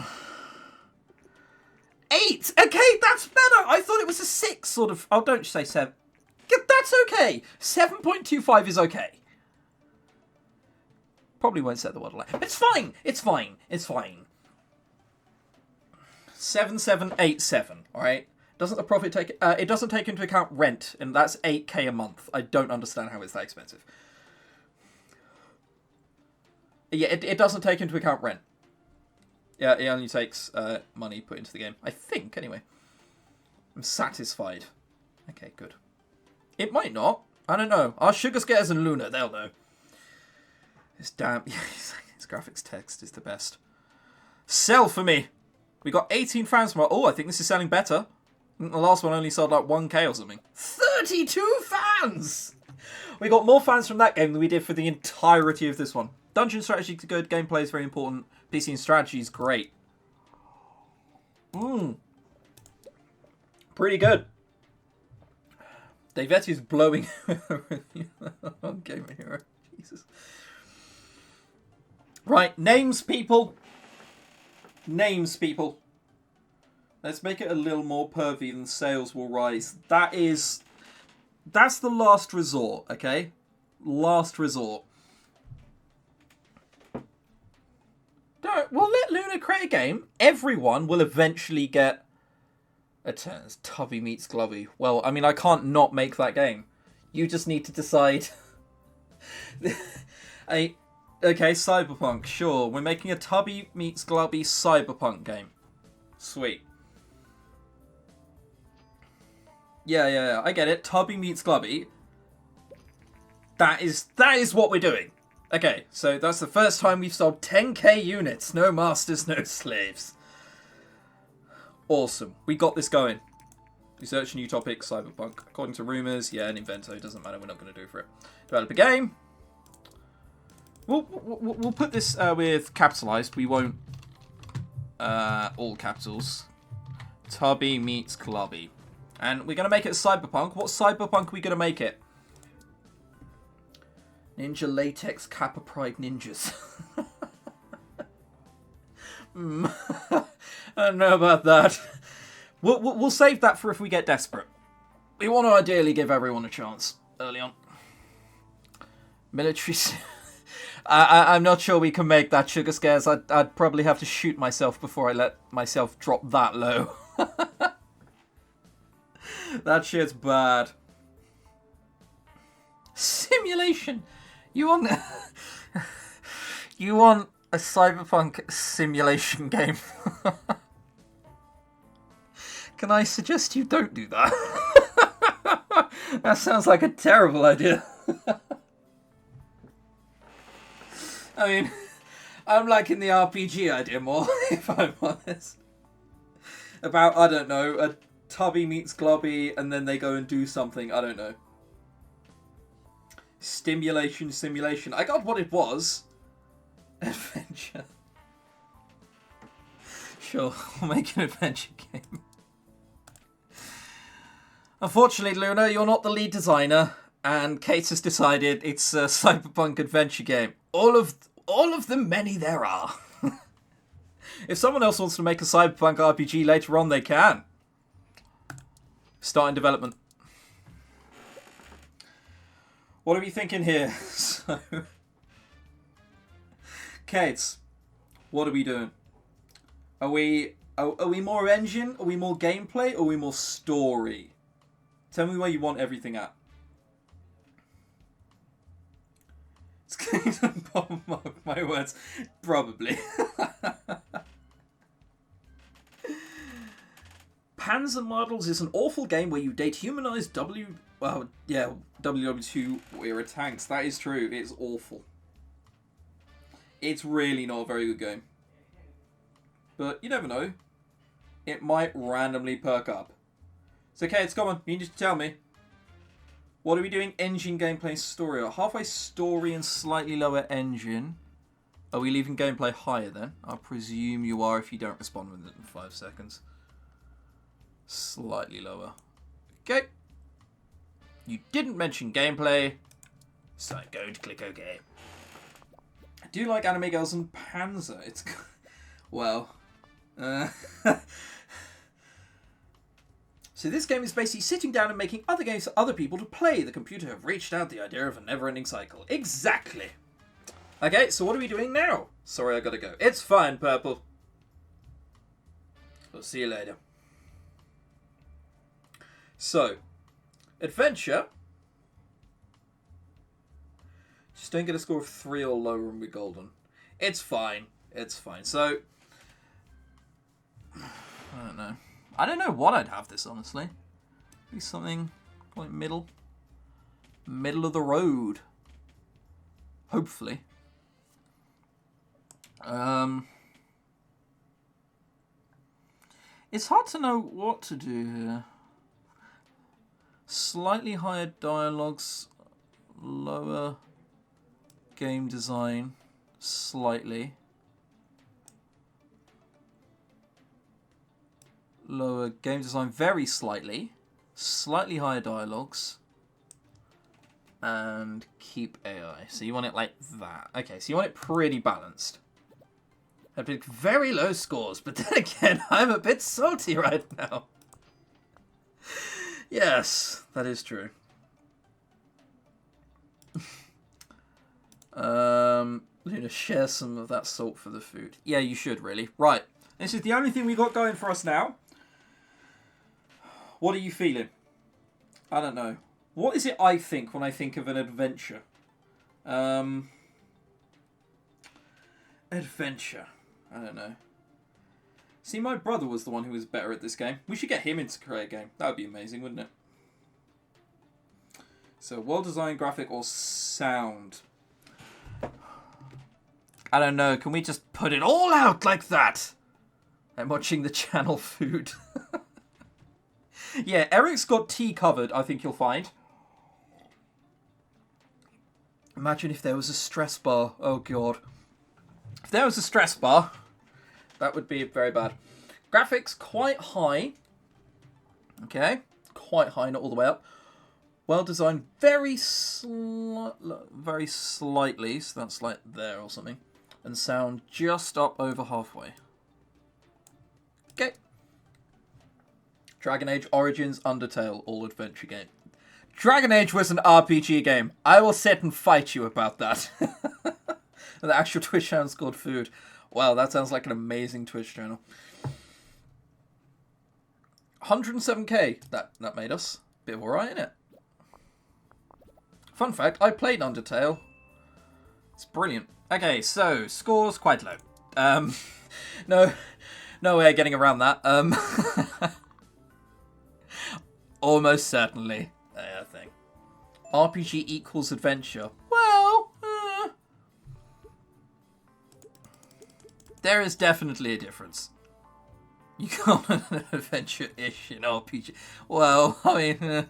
that's better. I thought it was a 6, sort of. Oh, don't say 7. That's okay. 7.25 is okay. Probably won't set the world alight. It's fine. It's fine. It's fine. 7787. All right. Doesn't the profit take? It doesn't take into account rent, and that's 8k a month. I don't understand how it's that expensive. Yeah, it doesn't take into account rent. Yeah, it only takes money put into the game. I think, anyway. I'm satisfied. Okay, good. It might not. I don't know. Our Sugar Scares and Luna, they'll know. This damn... His graphics text is the best. Sell for me! We got 18 fans from our... Oh, I think this is selling better. I think the last one only sold like 1k or something. 32 fans! We got more fans from that game than we did for the entirety of this one. Dungeon strategy is good. Gameplay is very important. PC and strategy is great. Pretty good. Davetti is blowing on Gamer Hero. Jesus. Right, names, people. Names, people. Let's make it a little more pervy and sales will rise. That's the last resort, okay? Last resort. We'll let Luna create a game. Everyone will eventually get a turn. Tubby meets Glovey. Well, I mean, I can't not make that game. You just need to decide. Okay, Cyberpunk. Sure, we're making a Tubby meets Glovey Cyberpunk game. Sweet. Yeah. I get it. Tubby meets Glovey. That is what we're doing. Okay, so that's the first time we've sold 10k units. No masters, no slaves. Awesome. We got this going. Research a new topic, Cyberpunk. According to rumours, yeah, an invento. Doesn't matter, we're not going to do it for it. Develop a game. We'll put this with capitalised. We won't all capitals. Tubby meets Clubby. And we're going to make it Cyberpunk. What Cyberpunk are we going to make it? Ninja Latex Kappa Pride Ninjas. I don't know about that. We'll save that for if we get desperate. We want to ideally give everyone a chance early on. Military... I'm not sure we can make that, Sugar Scares. I'd probably have to shoot myself before I let myself drop that low. That shit's bad. Simulation. You want a Cyberpunk simulation game? Can I suggest you don't do that? That sounds like a terrible idea. I mean, I'm liking the RPG idea more, if I'm honest. About, I don't know, a Tubby meets Globby and then they go and do something, I don't know. Simulation. I got what it was. Adventure. Sure, we'll make an adventure game. Unfortunately, Luna, you're not the lead designer, and Kate has decided it's a Cyberpunk adventure game. All of the many there are. If someone else wants to make a Cyberpunk RPG later on, they can. Starting development. What are we thinking here? So, Kate, what are we doing? Are we more engine? Are we more gameplay? Or are we more story? Tell me where you want everything at. It's going to bomb my words. Probably. Panzer Models is an awful game where you date humanized WW2 era tanks. That is true. It's awful. It's really not a very good game. But you never know. It might randomly perk up. So, okay, come on. You need to tell me. What are we doing? Engine, gameplay, story. Halfway story and slightly lower engine. Are we leaving gameplay higher then? I presume you are if you don't respond within 5 seconds. Slightly lower. Okay. You didn't mention gameplay, so I'm going to click OK. I do like anime girls and Panzer. It's... well... So this game is basically sitting down and making other games for other people to play. The computer have reached out the idea of a never-ending cycle. Exactly. Okay, so what are we doing now? Sorry, I gotta go. It's fine, Purple. I'll see you later. So, adventure. Just don't get a score of 3 or lower and we're golden. It's fine. It's fine. So, I don't know. I don't know what I'd have this, honestly. Maybe something like middle. Middle of the road. Hopefully. It's hard to know what to do here. Slightly higher dialogues, lower game design, slightly. Lower game design very slightly. Slightly higher dialogues. And keep AI. So you want it like that. Okay, so you want it pretty balanced. I picked very low scores, but then again, I'm a bit salty right now. Yes, that is true. Luna, share some of that salt for the food. Yeah, you should, really. Right. This is the only thing we got going for us now. What are you feeling? I don't know. What is it I think when I think of an adventure? Adventure. I don't know. See, my brother was the one who was better at this game. We should get him in to create a game. That would be amazing, wouldn't it? So, well-designed graphic or sound? I don't know. Can we just put it all out like that? I'm watching the channel food. Yeah, Eric's got tea covered, I think you'll find. Imagine if there was a stress bar. Oh, God. If there was a stress bar, that would be very bad. Graphics, quite high. Okay. Quite high, not all the way up. Well designed, very slightly. So that's like there or something. And sound just up over halfway. Okay. Dragon Age Origins, Undertale, all adventure game. Dragon Age was an RPG game. I will sit and fight you about that. The actual Twitch channel's called Food. Wow, that sounds like an amazing Twitch channel. 107k. That made us. Bit of alright, innit? Fun fact, I played Undertale. It's brilliant. Okay, so, scores quite low. No way of getting around that. Almost certainly a thing. RPG equals adventure. Well, there is definitely a difference. You call it an adventure-ish in RPG. Well, I mean,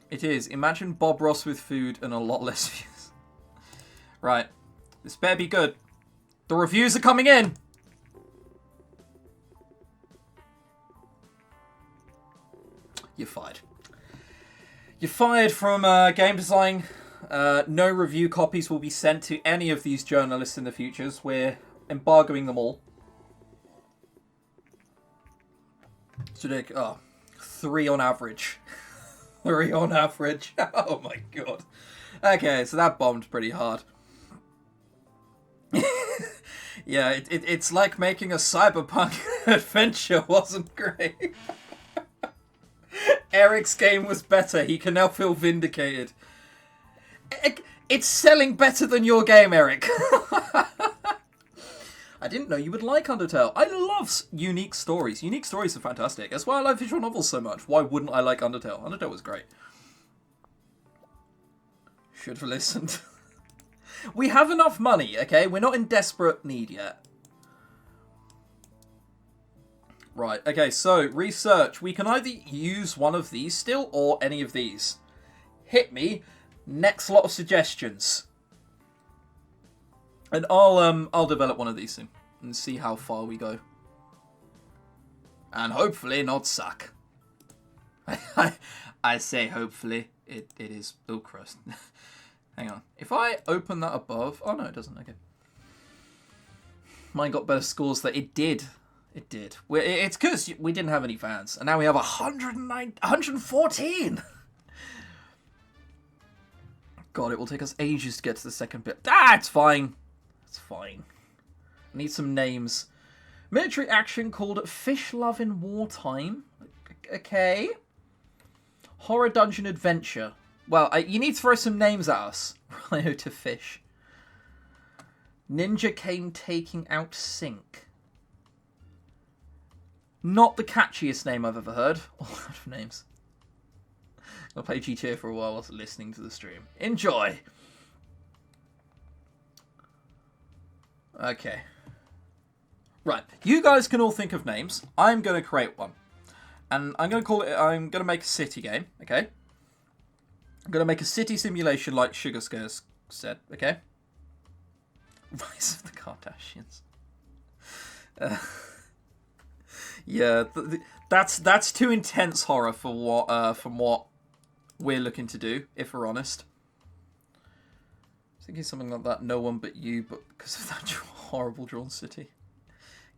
it is. Imagine Bob Ross with food and a lot less views. Right. This better be good. The reviews are coming in. You're fired. You're fired from game design. No review copies will be sent to any of these journalists in the futures. We're embargoing them all. So, 3 on average. 3 on average. Oh my god. Okay, so that bombed pretty hard. Yeah, it's like making a cyberpunk adventure wasn't great. Eric's game was better. He can now feel vindicated. It's selling better than your game, Eric. I didn't know you would like Undertale. I love unique stories. Unique stories are fantastic. That's why I like visual novels so much. Why wouldn't I like Undertale? Undertale was great. Should have listened. We have enough money, okay? We're not in desperate need yet. Right, okay, so, research. We can either use one of these still, or any of these. hit me. Next lot of suggestions. And I'll develop one of these soon and see how far we go. And hopefully not suck. I say hopefully. It is. Oh, Christ. Hang on. If I open that above... Oh, no, it doesn't. Okay. Mine got better scores that it did. It did. It's because we didn't have any fans. And now we have 114. God, it will take us ages to get to the second bit. Ah, it's fine. It's fine. I need some names. Military action called Fish Love in Wartime. Okay. Horror Dungeon Adventure. Well, you need to throw some names at us. Rhino to Fish. Ninja came taking out Sink. Not the catchiest name I've ever heard. All out of names. I'll play GTA for a while whilst listening to the stream. Enjoy! Okay. Right. You guys can all think of names. I'm going to create one. And I'm going to call it... I'm going to make a city game. Okay? I'm going to make a city simulation like Sugar Scares said. Okay? Rise of the Kardashians. Yeah, that's too intense horror for what from what we're looking to do, if we're honest. I was thinking something like that. No one but you, but because of that horrible drawn city.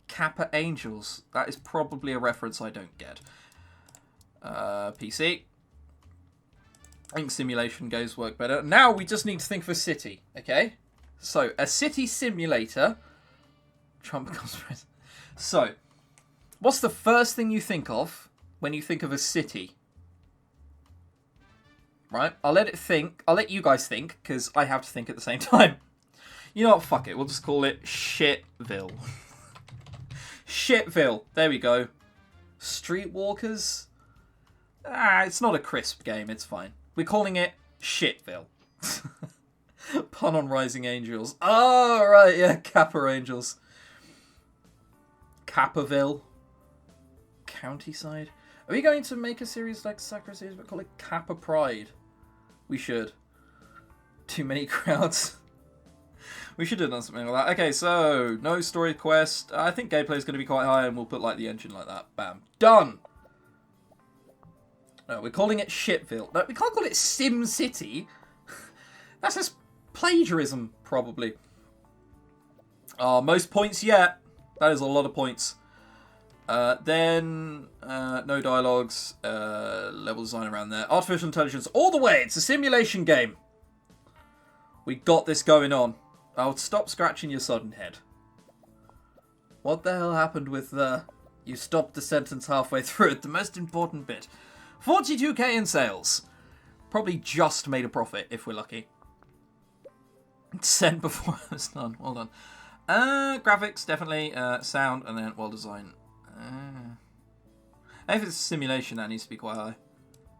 Kappa Angels. That is probably a reference I don't get. PC. I think simulation goes work better. Now we just need to think of a city, okay? So, a city simulator. Trump becomes president. So, what's the first thing you think of when you think of a city? Right? I'll let it think. I'll let you guys think, because I have to think at the same time. You know what? Fuck it. We'll just call it Shitville. Shitville. There we go. Streetwalkers? Ah, it's not a crisp game. It's fine. We're calling it Shitville. Pun on Rising Angels. Oh, right, yeah. Kappa Angels. Kappaville. Countyside. Are we going to make a series like Sakura series but call it Kappa Pride? We should. Too many crowds. We should have done something like that. Okay, so no story quest. I think gameplay is going to be quite high and we'll put like the engine like that. Bam. Done! No, we're calling it Shitville. No, we can't call it Sim City. That's just plagiarism, probably. Most points yet. That is a lot of points. Then, no dialogues, level design around there. Artificial intelligence all the way. It's a simulation game. We got this going on. I'll stop scratching your sudden head. What the hell happened with you stopped the sentence halfway through it. The most important bit. 42k in sales. Probably just made a profit, if we're lucky. Sent before I was done. Well done. Graphics, definitely. Sound, and then well design. If it's a simulation, that needs to be quite high.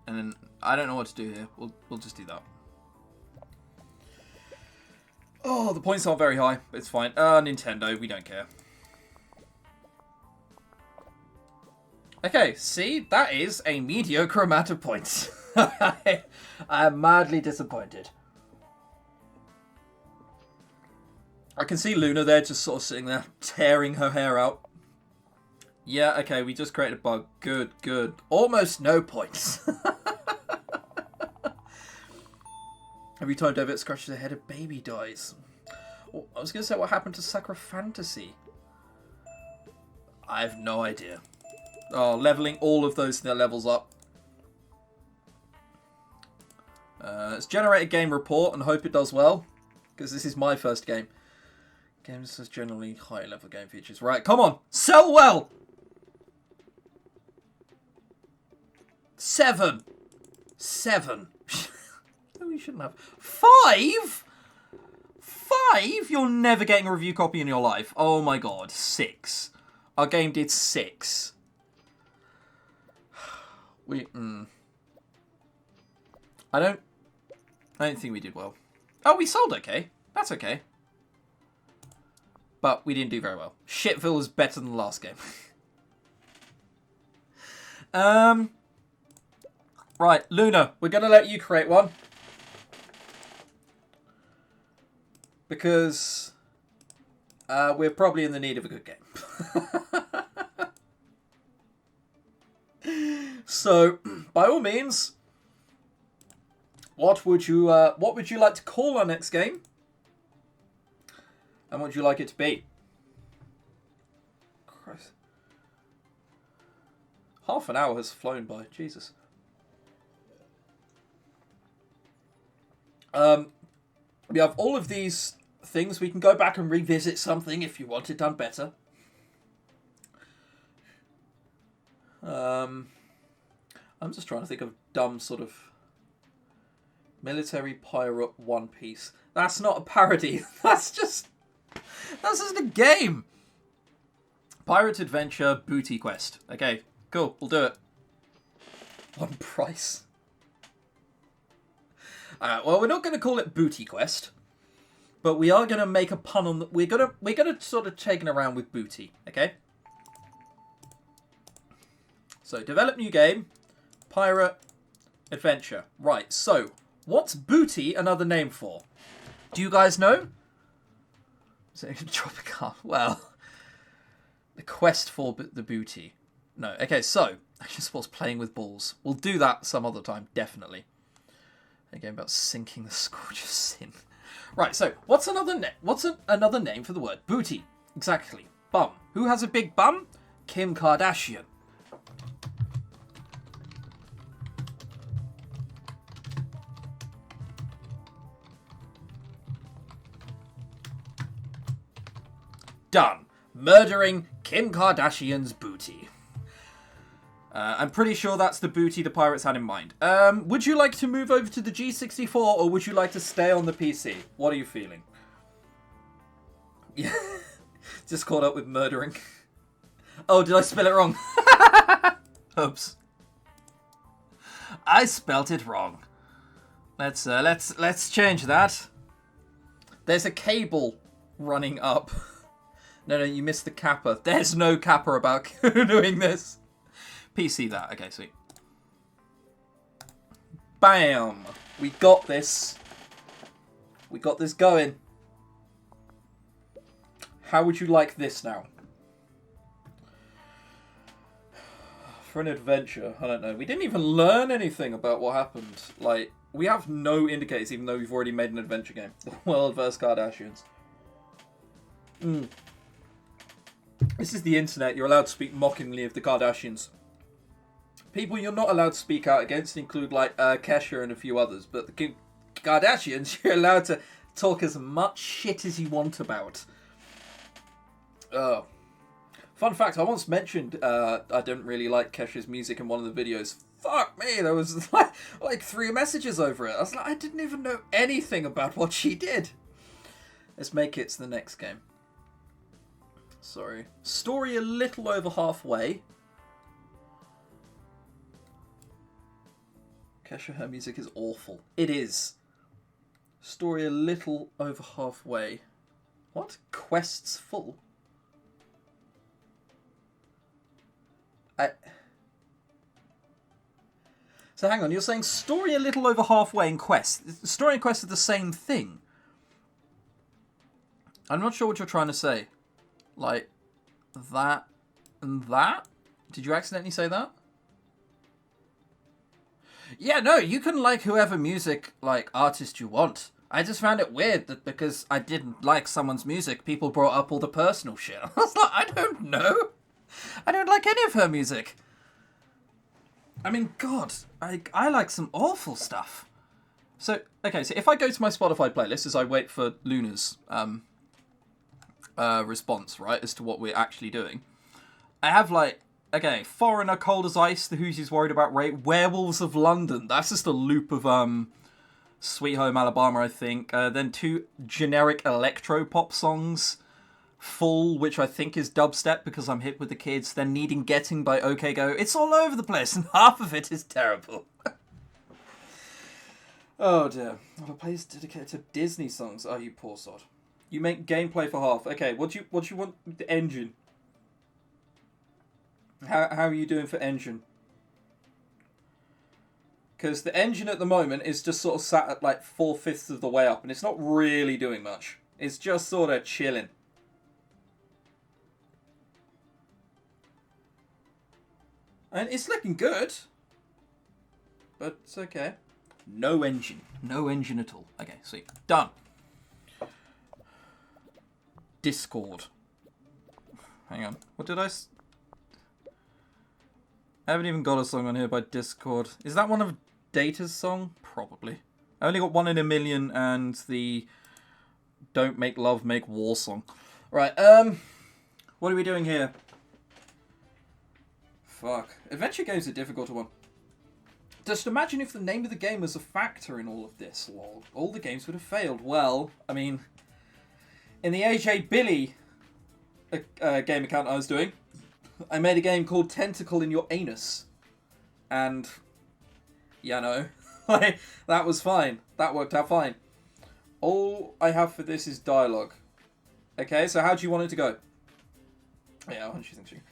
And then I don't know what to do here. We'll just do that. Oh, the points aren't very high, but it's fine. Nintendo, we don't care. Okay, see, that is a mediocre amount of points. I am madly disappointed. I can see Luna there just sort of sitting there, tearing her hair out. Yeah, okay, we just created a bug. Good, good. Almost no points. Every time David scratches their head, a baby dies. Oh, I was going to say what happened to Sakura Fantasy. I have no idea. Oh, leveling all of those their levels up. Let's generate a game report and hope it does well. Because this is my first game. Games has generally higher level game features. Right, come on. Sell well! 7. No, we shouldn't have. 5? 5? You're never getting a review copy in your life. Oh my god. 6. Our game did 6. I don't think we did well. Oh, we sold okay. That's okay. But we didn't do very well. Shitville is better than the last game. Right, Luna, we're going to let you create one. Because we're probably in the need of a good game. So, by all means, what would you like to call our next game? And what would you like it to be? Christ. Half an hour has flown by. Jesus. We have all of these things. We can go back and revisit something if you want it done better. I'm just trying to think of dumb sort of military pirate One Piece. That's not a parody. That's just a game. Pirate Adventure Booty Quest. Okay, cool. We'll do it. One price. Alright, well, we're not going to call it Booty Quest, but we are going to make a pun on the... We're gonna sort of taken around with booty, okay? So, develop new game, Pirate Adventure. Right, so, what's booty another name for? Do you guys know? Is it Tropical? Well, the quest for the booty. No, okay, so, I just was playing with balls. We'll do that some other time, definitely. A game about sinking the scourge of sin. Right, so what's another name for the word booty? Exactly. Bum. Who has a big bum? Kim Kardashian. Done. Murdering Kim Kardashian's booty. I'm pretty sure that's the booty the pirates had in mind. Would you like to move over to the G64 or would you like to stay on the PC? What are you feeling? Yeah. Just caught up with murdering. Oh, did I spell it wrong? Oops. I spelt it wrong. Let's change that. There's a cable running up. No, you missed the kappa. There's no kappa about doing this. PC that. Okay, sweet. Bam! We got this. We got this going. How would you like this now? For an adventure, I don't know. We didn't even learn anything about what happened. Like, we have no indicators, even though we've already made an adventure game. The World vs. Kardashians. This is the internet. You're allowed to speak mockingly of the Kardashians. People you're not allowed to speak out against include, like, Kesha and a few others. But the Kardashians, you're allowed to talk as much shit as you want about. Oh. Fun fact, I once mentioned I didn't really like Kesha's music in one of the videos. Fuck me, there was like 3 messages over it. I was like, I didn't even know anything about what she did. Let's make it to the next game. Sorry. Story a little over halfway. Kesha, her music is awful. It is. Story a little over halfway. What? Quests full? So hang on, you're saying story a little over halfway in quest. Story and quest are the same thing. I'm not sure what you're trying to say. Like, that and that? Did you accidentally say that? Yeah, no, you can like whoever music, like, artist you want. I just found it weird that because I didn't like someone's music, people brought up all the personal shit. I was like, I don't know. I don't like any of her music. I mean, God, I like some awful stuff. So, okay, so if I go to my Spotify playlist as I wait for Luna's response, right, as to what we're actually doing, I have, like, okay, Foreigner, Cold as Ice, The Who's He's Worried About Rape, Werewolves of London. That's just a loop of Sweet Home Alabama, I think. Then 2 generic electro-pop songs. Full, which I think is dubstep because I'm hip with the kids. Then Needing Getting by OK Go. It's all over the place, and half of it is terrible. Oh dear. Well, a place dedicated to Disney songs. Oh, you poor sod. You make gameplay for half. Okay, what do you want with the engine? How are you doing for engine? Because the engine at the moment is just sort of sat at like 4/5 of the way up, and it's not really doing much. It's just sort of chilling. And it's looking good. But it's okay. No engine. No engine at all. Okay, sweet. Done. Discord. Hang on. What did I... I haven't even got a song on here by Discord. Is that one of Data's song? Probably. I only got 1 in a million and the Don't Make Love, Make War song. Right, what are we doing here? Fuck. Adventure games are a difficult one. Just imagine if the name of the game was a factor in all of this. Lol. All the games would have failed. Well, I mean, in the AJ Billy game account I was doing, I made a game called Tentacle in Your Anus. And, yeah, no. That was fine. That worked out fine. All I have for this is dialogue. Okay, so how do you want it to go? Yeah, what do you think?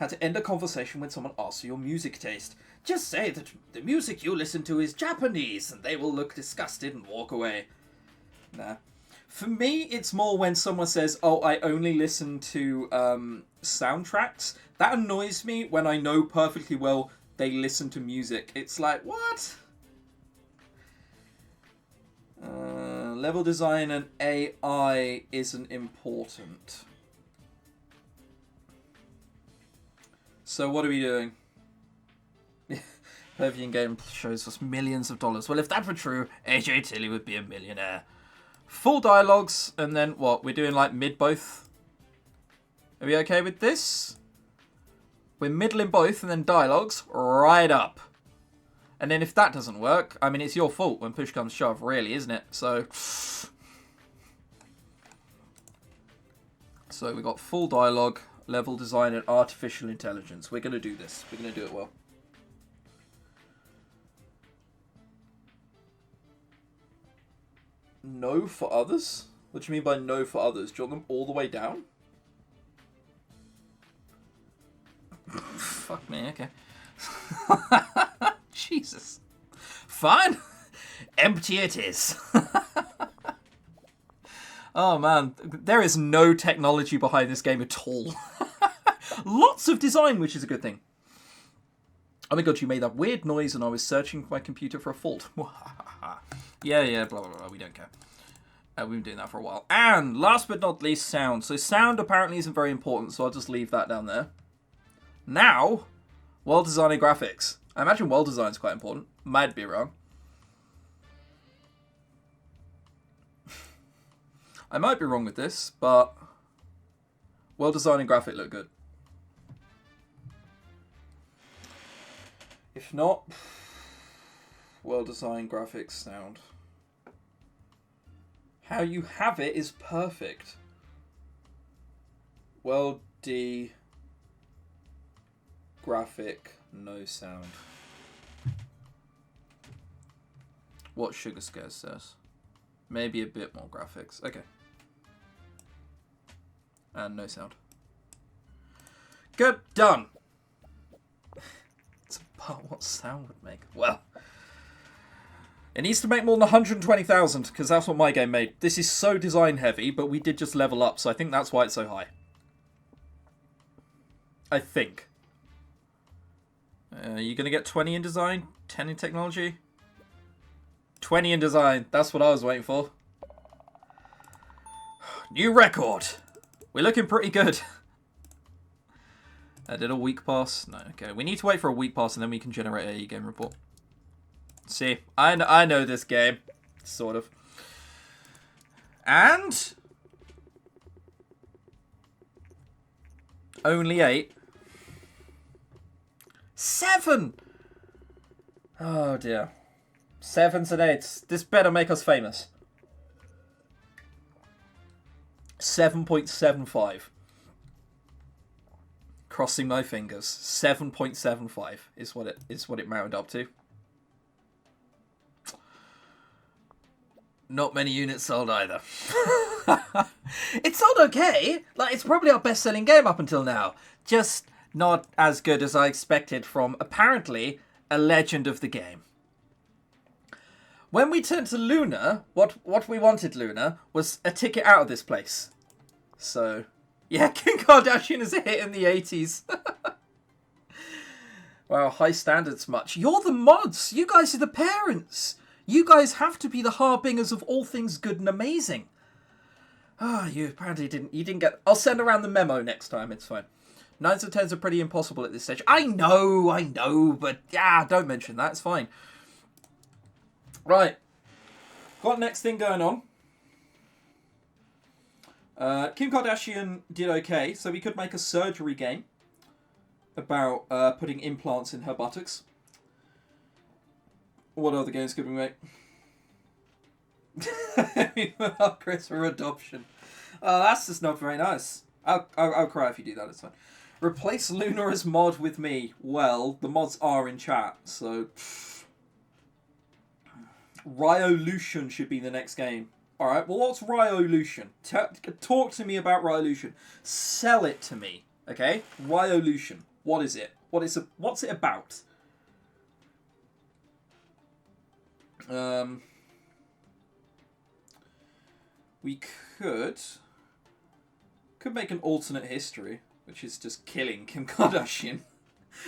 How to end a conversation when someone asks you your music taste. Just say that the music you listen to is Japanese, and they will look disgusted and walk away. Nah. For me, it's more when someone says, oh, I only listen to soundtracks. That annoys me when I know perfectly well they listen to music. It's like, what? Level design and AI isn't important. So what are we doing? Pervian game shows us millions of dollars. Well, if that were true, AJ Tilly would be a millionaire. Full dialogues, and then what? We're doing like mid both? Are we okay with this? We're middling both and then dialogues right up. And then if that doesn't work, I mean, it's your fault when push comes shove, really, isn't it? So we got full dialogue, level design, and artificial intelligence. We're going to do this. We're going to do it well. No for others? What do you mean by no for others? Do you want them all the way down? Fuck me, okay. Jesus. Fine. Empty it is. Oh man, there is no technology behind this game at all. Lots of design, which is a good thing. Oh my god, you made that weird noise and I was searching my computer for a fault. Yeah, blah, blah, blah, we don't care. We've been doing that for a while. And last but not least, sound. So sound apparently isn't very important, so I'll just leave that down there. Now, world design and graphics. I imagine world design is quite important. Might be wrong. I might be wrong with this, but world design and graphic look good. If not, world design, graphics, sound. How you have it is perfect. World D, graphic, no sound. What Sugar Scares says. Maybe a bit more graphics. Okay. And no sound. Good. Done. It's about what sound would make. Well. It needs to make more than 120,000, because that's what my game made. This is so design heavy, but we did just level up, so I think that's why it's so high. I think. You're going to get 20 in design? 10 in technology? 20 in design. That's what I was waiting for. New record. We're looking pretty good. Did a week pass? No, okay. We need to wait for a week pass and then we can generate a game report. See, I know this game. Sort of. And only 8. 7! Oh dear. 7s and 8s. This better make us famous. 7.75. Crossing my fingers. 7.75 is what it mounted up to. Not many units sold either. It sold okay. Like, it's probably our best-selling game up until now. Just Not as good as I expected from, apparently, a legend of the game. When we turned to Luna, what we wanted, Luna, was a ticket out of this place. So, yeah, Kim Kardashian is a hit in the 80s. Wow, high standards much. You're the mods. You guys are the parents. You guys have to be the harbingers of all things good and amazing. Ah, you apparently didn't. You didn't get. I'll send around the memo next time. It's fine. 9s and 10s are pretty impossible at this stage. I know, but yeah, don't mention that. It's fine. Right. Got next thing going on. Kim Kardashian did okay, so we could make a surgery game about putting implants in her buttocks. What other games could we make? Chris for adoption. That's just not very nice. I'll cry if you do that. It's fine. Replace Luna as mod with me. Well, the mods are in chat, so Ryolution should be the next game. All right. Well, what's Ryolution? Talk to me about Ryolution. Sell it to me, okay? Ryolution. What is it? What's it about? We could make an alternate history, which is just killing Kim Kardashian.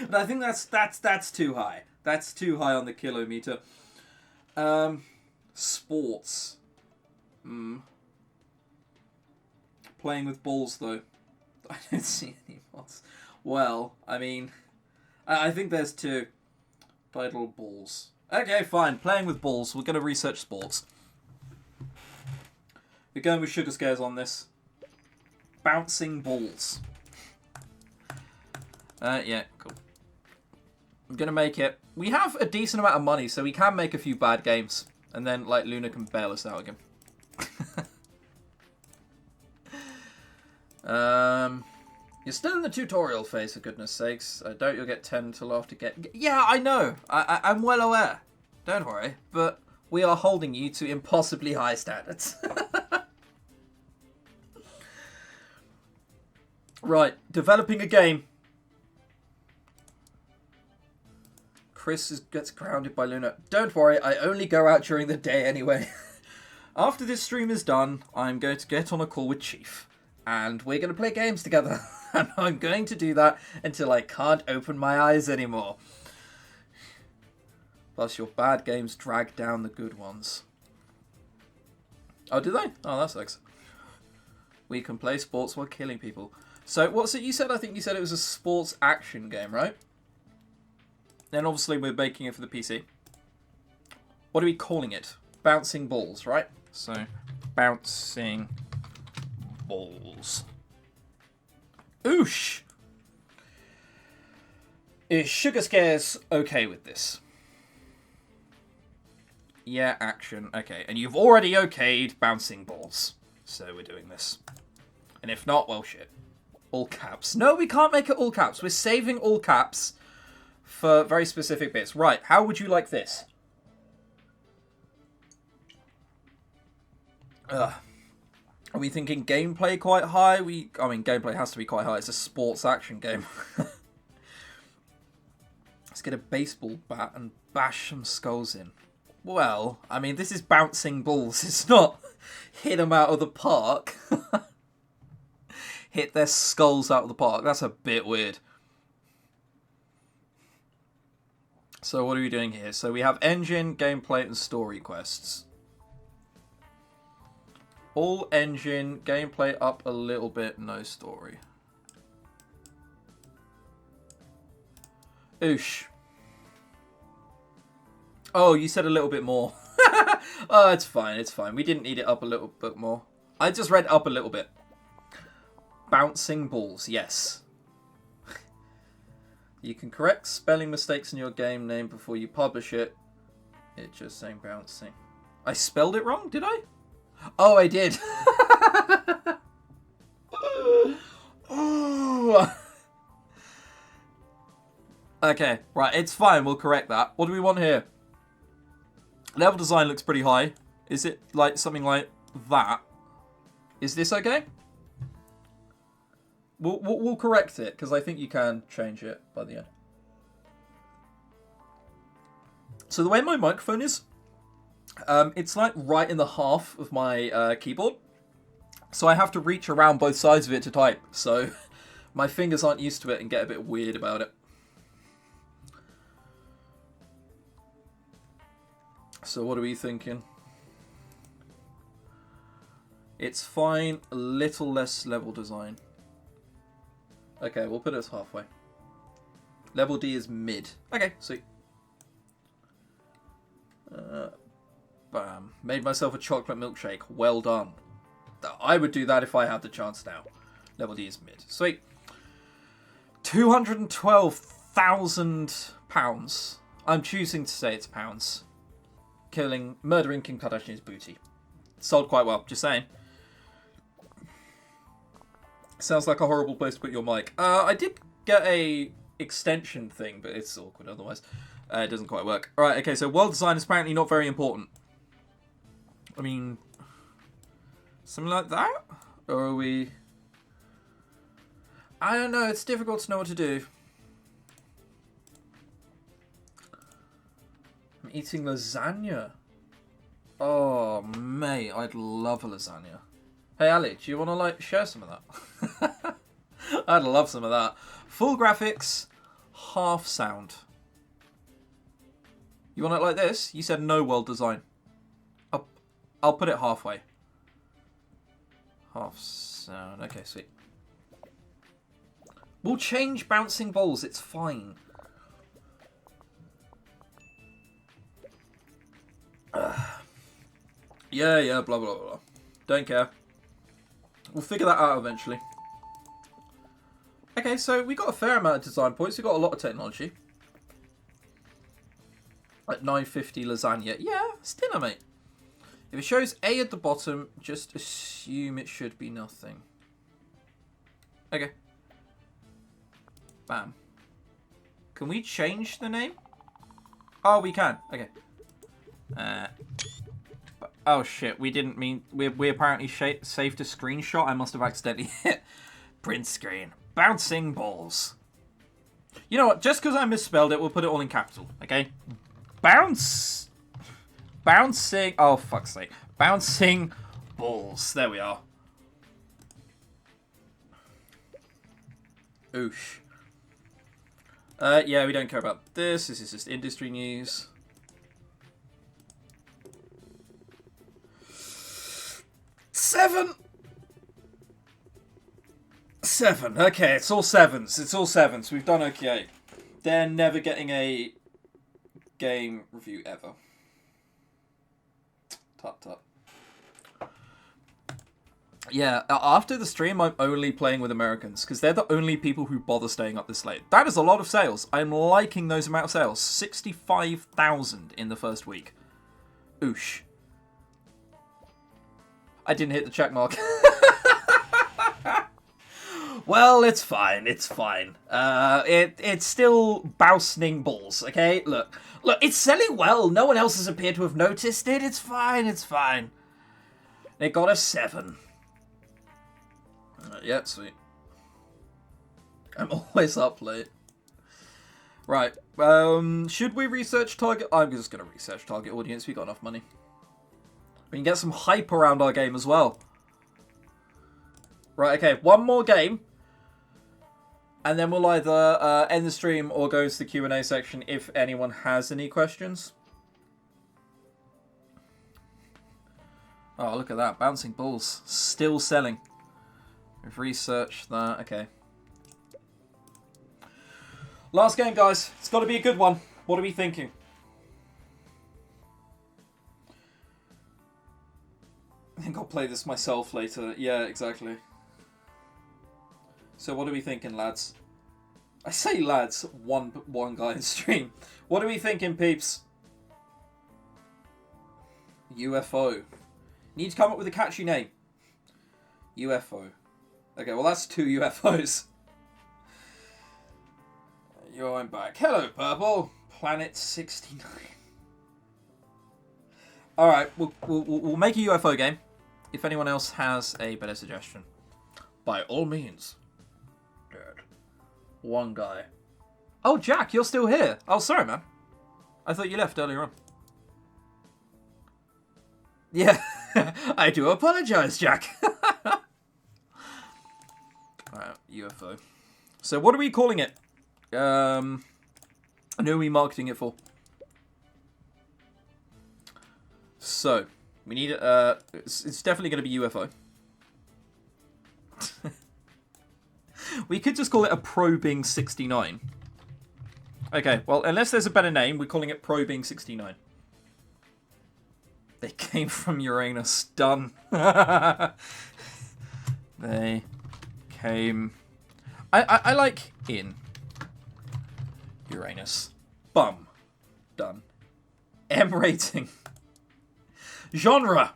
But I think that's too high. That's too high on the kilometer. Sports. Playing with balls, though. I don't see any mods. Well, I mean, I think there's two. Vital balls. Okay, fine. Playing with balls. We're going to research sports. We're going with sugar scares on this. Bouncing balls. Yeah, cool. I'm going to make it. We have a decent amount of money, so we can make a few bad games. And then, like, Luna can bail us out again. You're still in the tutorial phase, for goodness sakes. I doubt you'll get 10 till after get... Yeah, I know. I'm well aware. Don't worry. But we are holding you to impossibly high standards. Right. Developing a game. Chris gets grounded by Luna. Don't worry. I only go out during the day anyway. After this stream is done, I'm going to get on a call with Chief. And we're going to play games together. And I'm going to do that until I can't open my eyes anymore. Plus, your bad games drag down the good ones. Oh, do they? Oh, that sucks. We can play sports while killing people. So, what's it you said? I think you said it was a sports action game, right? Then, obviously, we're making it for the PC. What are we calling it? Bouncing balls, right? So, bouncing balls. Oosh! Is Sugar Scares okay with this? Yeah, action. Okay, and you've already okayed bouncing balls. So we're doing this. And if not, well, shit. All caps. No, we can't make it all caps. We're saving all caps for very specific bits. Right, how would you like this? Are we thinking gameplay quite high? I mean, gameplay has to be quite high. It's a sports action game. Let's get a baseball bat and bash some skulls in. Well, I mean, this is bouncing balls. It's not hit them out of the park. Hit their skulls out of the park. That's a bit weird. So what are we doing here? So we have engine, gameplay, and story quests. All engine, gameplay up a little bit, no story. Oosh. Oh, you said a little bit more. Oh, it's fine, it's fine. We didn't need it up a little bit more. I just read up a little bit. Bouncing balls, yes. You can correct spelling mistakes in your game name before you publish it. It's just saying bouncing. I spelled it wrong, did I? Oh, I did. Okay, right, it's fine. We'll correct that. What do we want here? Level design looks pretty high. Is it like something like that? Is this okay? We'll correct it, because I think you can change it by the end. So the way my microphone is, it's like right in the half of my keyboard. So I have to reach around both sides of it to type. So my fingers aren't used to it and get a bit weird about it. So what are we thinking? It's fine, a little less level design. Okay, we'll put it as halfway. Level D is mid. Okay, sweet. Bam. Made myself a chocolate milkshake. Well done. I would do that if I had the chance now. Level D is mid. Sweet. £212,000. I'm choosing to say it's pounds. Murdering Kim Kardashian's booty. Sold quite well, just saying. Sounds like a horrible place to put your mic. I did get a extension thing, but it's awkward otherwise. It doesn't quite work. Alright, okay, so world design is apparently not very important. I mean, something like that? Or are we... I don't know, it's difficult to know what to do. I'm eating lasagna. Oh, mate, I'd love a lasagna. Hey, Ali, do you want to, like, share some of that? I'd love some of that. Full graphics, half sound. You want it like this? You said no world design. I'll put it halfway. Half sound. Okay, sweet. We'll change bouncing balls. It's fine. Yeah, blah, blah, blah. Don't care. We'll figure that out eventually. Okay, so we got a fair amount of design points. We got a lot of technology. At 950 lasagna. Yeah, it's dinner, mate. If it shows A at the bottom, just assume it should be nothing. Okay. Bam. Can we change the name? Oh, we can. Okay. Oh shit, we didn't mean... We apparently saved a screenshot. I must have accidentally hit print screen. Bouncing balls. You know what? Just because I misspelled it, we'll put it all in capital. Okay? Bouncing... Oh, fuck's sake. Bouncing balls. There we are. Oosh. Yeah, we don't care about this. This is just industry news. Seven. Okay, it's all sevens. It's all sevens. We've done okay. They're never getting a game review ever. Tut tut. Yeah, after the stream, I'm only playing with Americans, because they're the only people who bother staying up this late. That is a lot of sales. I'm liking those amount of sales. 65,000 in the first week. Oosh. I didn't hit the check mark. Well, it's fine. It's fine. It's still bouncing balls, okay? Look, it's selling well. No one else has appeared to have noticed it. It's fine. It's fine. It got a 7. Yeah, sweet. I'm always up late. Right. Should we research target? I'm just going to research target audience. We got enough money. We can get some hype around our game as well. Right, okay. One more game. And then we'll either end the stream or go into the Q&A section if anyone has any questions. Oh, look at that. Bouncing balls. Still selling. We've researched that. Okay. Last game, guys. It's got to be a good one. What are we thinking? I think I'll play this myself later. Yeah, exactly. So what are we thinking, lads? I say lads, one guy in stream. What are we thinking, peeps? UFO. Need to come up with a catchy name. UFO. Okay, well that's 2 UFOs. Yo, I'm back. Hello, Purple. Planet 69. Alright, we'll make a UFO game. If anyone else has a better suggestion, by all means. dead. One guy. Oh, Jack, you're still here. Oh, sorry, man. I thought you left earlier on. Yeah, I do apologize, Jack. Alright, UFO. So what are we calling it? Who are we marketing it for? So, we need it's definitely going to be UFO. We could just call it a Probing 69. Okay, well, unless there's a better name, we're calling it Probing 69. They came from Uranus. Done. They came... I like in Uranus. Bum. Done. M rating. Genre.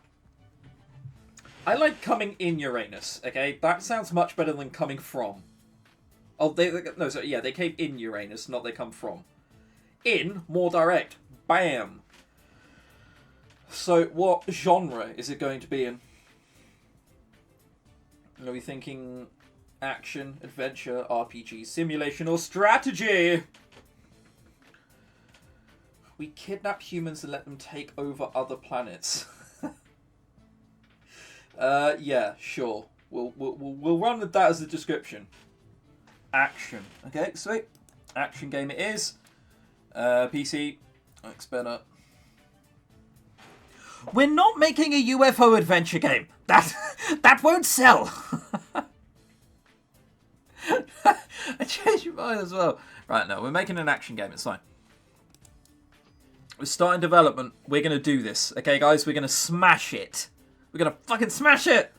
I like coming in Uranus, okay? That sounds much better than coming from. Oh, no, so yeah, they came in Uranus, not they come from. In, more direct. Bam. So, what genre is it going to be in? Are we thinking action, adventure, RPG, simulation, or strategy? We kidnap humans and let them take over other planets. Yeah, sure. We'll run with that as the description. Action. Okay, sweet. Action game it is. PC. Looks better. We're not making a UFO adventure game. That won't sell. I changed my mind as well. Right, no, we're making an action game. It's fine. We're starting development. We're going to do this. Okay, guys? We're going to smash it. We're going to fucking smash it.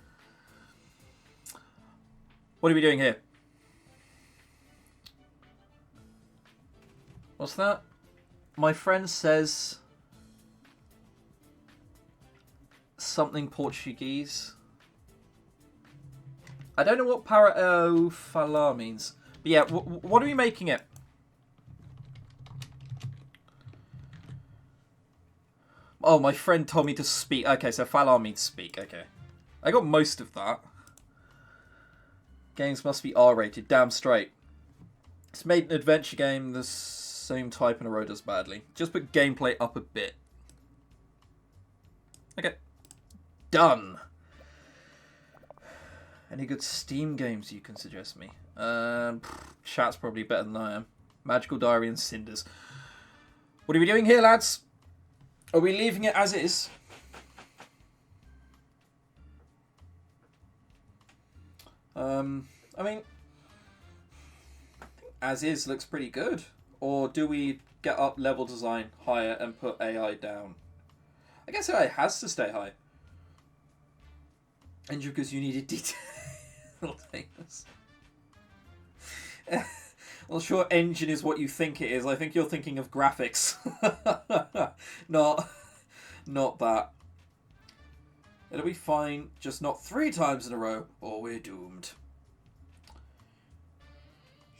What are we doing here? What's that? My friend says... something Portuguese. I don't know what para falar means. But yeah, what are we making it? Oh, my friend told me to speak. Okay, so falar means speak. Okay. I got most of that. Games must be R-rated. Damn straight. It's made an adventure game the same type in a row does badly. Just put gameplay up a bit. Okay. Done. Any good Steam games you can suggest me? Chat's probably better than I am. Magical Diary and Cinders. What are we doing here, lads? Are we leaving it as is? I mean, as is looks pretty good. Or do we get up level design higher and put AI down? I guess AI has to stay high. And because you needed detail things. Well, sure, engine is what you think it is. I think you're thinking of graphics. Not that. It'll be fine, just not 3 times in a row, or we're doomed.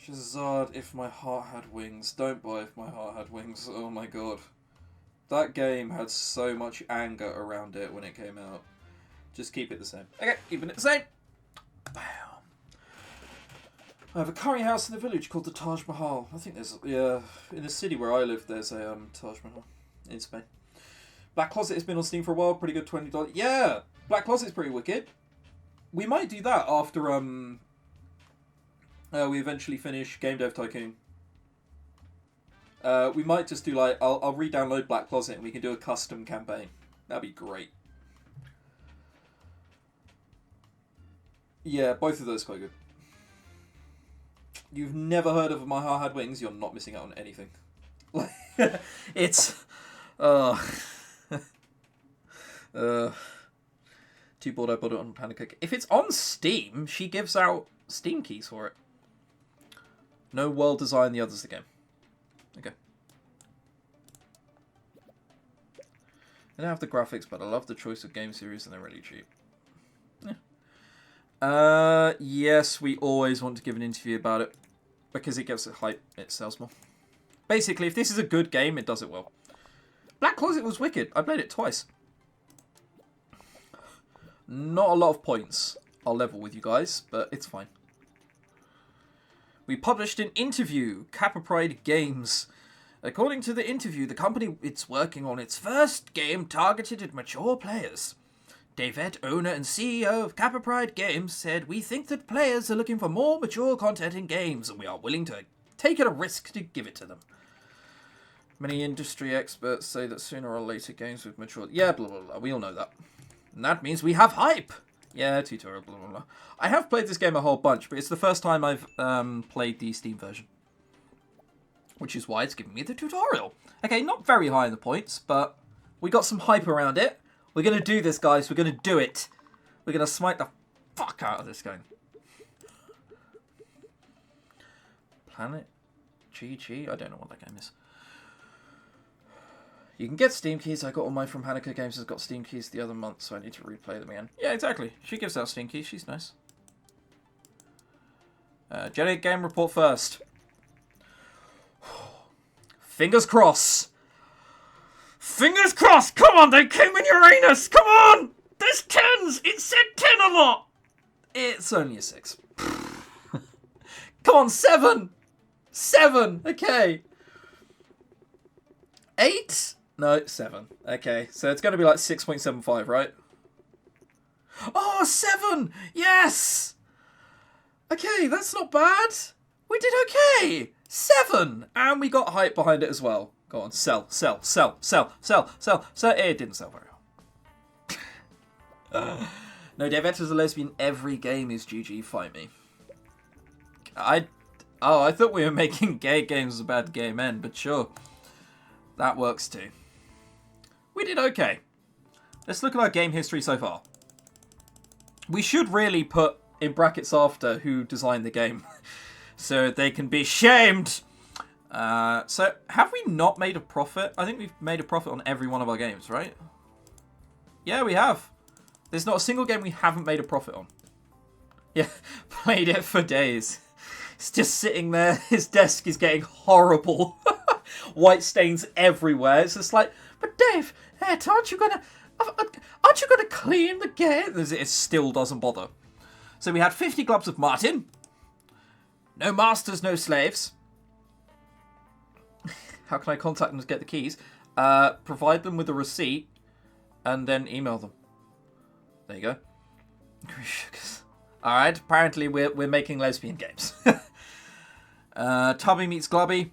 Shazad, If My Heart Had Wings. Don't buy If My Heart Had Wings. Oh my god. That game had so much anger around it when it came out. Just keep it the same. Okay, keeping it the same. Bam. I have a curry house in the village called the Taj Mahal. I think there's, yeah, in the city where I live, there's a Taj Mahal in Spain. Black Closet has been on Steam for a while. Pretty good, $20. Yeah, Black Closet's pretty wicked. We might do that after we eventually finish Game Dev Tycoon. We might just do like I'll re-download Black Closet and we can do a custom campaign. That'd be great. Yeah, both of those quite good. You've never heard of My Heart Had Wings? You're not missing out on anything. It's... too bored I bought it on Panic. If it's on Steam, she gives out Steam keys for it. No world design, the other's the game. Okay. I don't have the graphics, but I love the choice of game series and they're really cheap. Yeah. Yes, we always want to give an interview about it. Because it gives it hype, it sells more. Basically, if this is a good game, it does it well. Black Closet was wicked. I played it twice. Not a lot of points. I'll level with you guys, but it's fine. We published an interview, Kappa Pride Games. According to the interview, the company is working on its first game targeted at mature players. David, owner and CEO of Kappa Pride Games, said, "We think that players are looking for more mature content in games, and we are willing to take it a risk to give it to them." Many industry experts say that sooner or later games with mature... Yeah, blah, blah, blah. We all know that. And that means we have hype. Yeah, tutorial, blah, blah, blah. I have played this game a whole bunch, but it's the first time I've played the Steam version. Which is why it's giving me the tutorial. Okay, not very high in the points, but we got some hype around it. We're going to do this, guys. We're going to do it. We're going to smite the fuck out of this game. Planet GG? I don't know what that game is. You can get Steam keys. I got all mine from Hanako Games. Has got Steam keys the other month, so I need to replay them again. Yeah, exactly. She gives out Steam keys. She's nice. Jedi Game Report first. Fingers crossed. Fingers crossed! Come on, they came in Uranus! Come on! There's 10s! It said 10 a lot! It's only a 6. Come on, 7! 7! Okay. 8? No, 7. Okay, so it's going to be like 6.75, right? Oh, 7! Yes! Okay, that's not bad. We did okay! 7! And we got hype behind it as well. Go on, sell. It didn't sell very well. No, Devette is a lesbian. Every game is GG. Fight me. I thought we were making gay games a bad gay men, but sure. That works too. We did okay. Let's look at our game history so far. We should really put in brackets after who designed the game. So they can be shamed. So, have we not made a profit? I think we've made a profit on every one of our games, right? Yeah, we have. There's not a single game we haven't made a profit on. Yeah, played it for days. It's just sitting there. His desk is getting horrible. White stains everywhere. It's just like, but Dave, aren't you gonna clean the game? It still doesn't bother. So we had 50 Globs of Martin. No masters, no slaves. How can I contact them to get the keys? Provide them with a receipt and then email them. There you go. Alright, apparently we're making lesbian games. Tubby meets Glubby.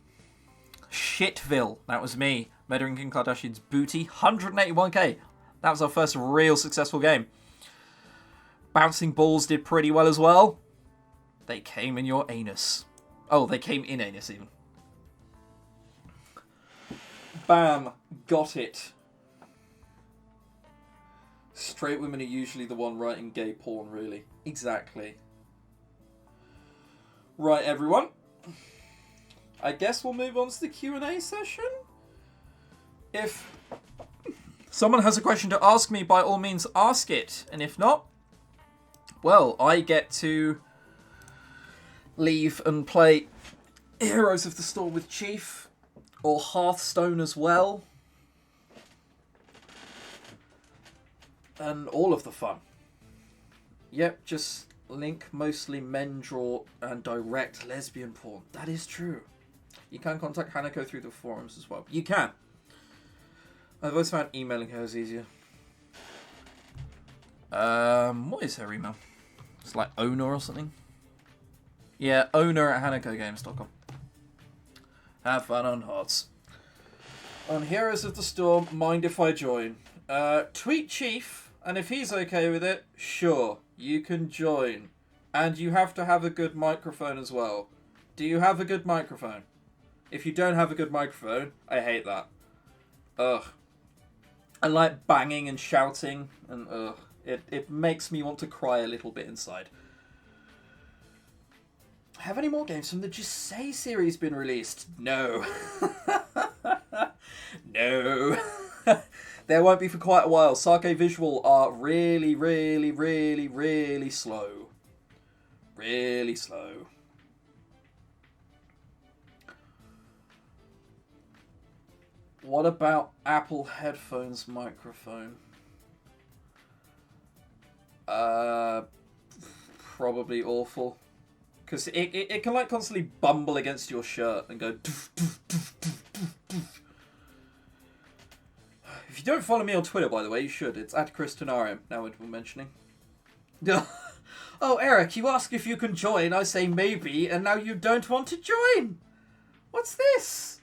Shitville, that was me. Murdering Kim Kardashian's booty. 181k. That was our first real successful game. Bouncing Balls did pretty well as well. They came in your anus. Oh, they came in anus even. Bam. Got it. Straight women are usually the one writing gay porn, really. Exactly. Right, everyone. I guess we'll move on to the Q&A session. If someone has a question to ask me, by all means ask it. And if not, well, I get to leave and play Heroes of the Storm with Chief. Or Hearthstone as well. And all of the fun. Yep, just Link mostly men draw and direct lesbian porn. That is true. You can contact Hanako through the forums as well. You can. I've always found emailing her is easier. What is her email? It's like owner or something. Yeah, owner@hanakogames.com. Have fun on HOTS. On Heroes of the Storm, mind if I join? Tweet Chief, and if he's okay with it, sure, you can join. And you have to have a good microphone as well. Do you have a good microphone? If you don't have a good microphone, I hate that. Ugh. I like banging and shouting, and ugh. It makes me want to cry a little bit inside. Have any more games from the Just Say series been released? No. No. There won't be for quite a while. Sake Visual are really, really, really, really slow. Really slow. What about Apple headphones microphone? Probably awful. Because it can like constantly bumble against your shirt and go doof, doof, doof, doof, doof, doof. If you don't follow me on Twitter, by the way, you should. It's @ChrisTenarium, now we're mentioning. Oh, Eric, you ask if you can join, I say maybe, and now you don't want to join. What's this?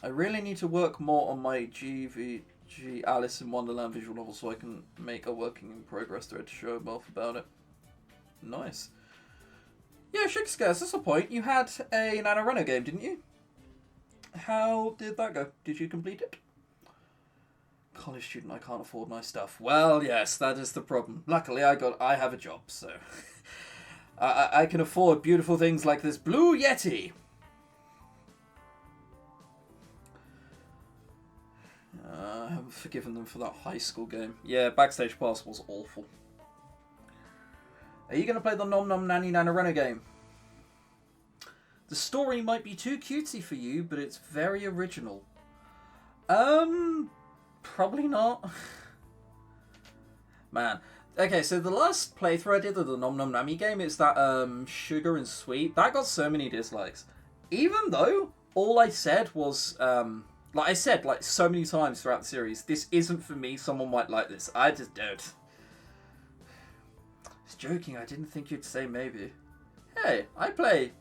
I really need to work more on my GVG Alice in Wonderland visual novel so I can make a working in progress thread to show him off about it. Nice. Yeah, Shakespeare, that's a point. You had a NaNoWriMo game, didn't you? How did that go? Did you complete it? College student, I can't afford nice stuff. Well, yes, that is the problem. Luckily, I have a job, so I can afford beautiful things like this Blue Yeti. I haven't forgiven them for that high school game. Yeah, Backstage Pass was awful. Are you going to play the Nom Nom Nanny NaNoWriMo game? The story might be too cutesy for you, but it's very original. Probably not. Man. Okay, so the last playthrough I did of the Nom Nom Nami game is that, Sugar and Sweet. That got so many dislikes. Even though all I said was, like I said, like, so many times throughout the series, this isn't for me, someone might like this. I just don't. I was joking, I didn't think you'd say maybe. Hey, I play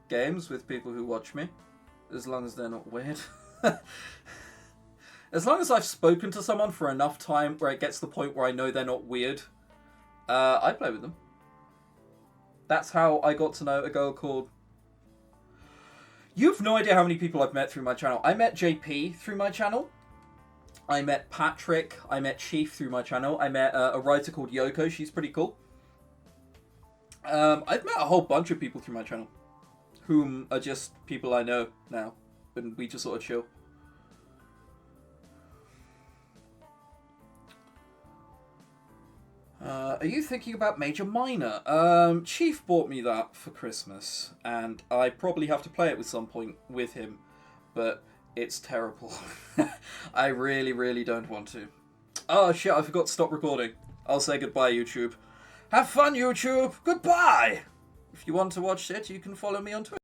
games with people who watch me. As long as they're not weird. As long as I've spoken to someone for enough time where it gets to the point where I know they're not weird, I play with them. That's how I got to know a girl called... You've no idea how many people I've met through my channel. I met JP through my channel. I met Patrick. I met Chief through my channel. I met a writer called Yoko. She's pretty cool. I've met a whole bunch of people through my channel, whom are just people I know now, and we just sort of chill. Are you thinking about Major Minor? Chief bought me that for Christmas, and I probably have to play it at some point with him, but it's terrible. I really, really don't want to. Oh shit, I forgot to stop recording. I'll say goodbye, YouTube. Have fun, YouTube! Goodbye! If you want to watch it, you can follow me on Twitter.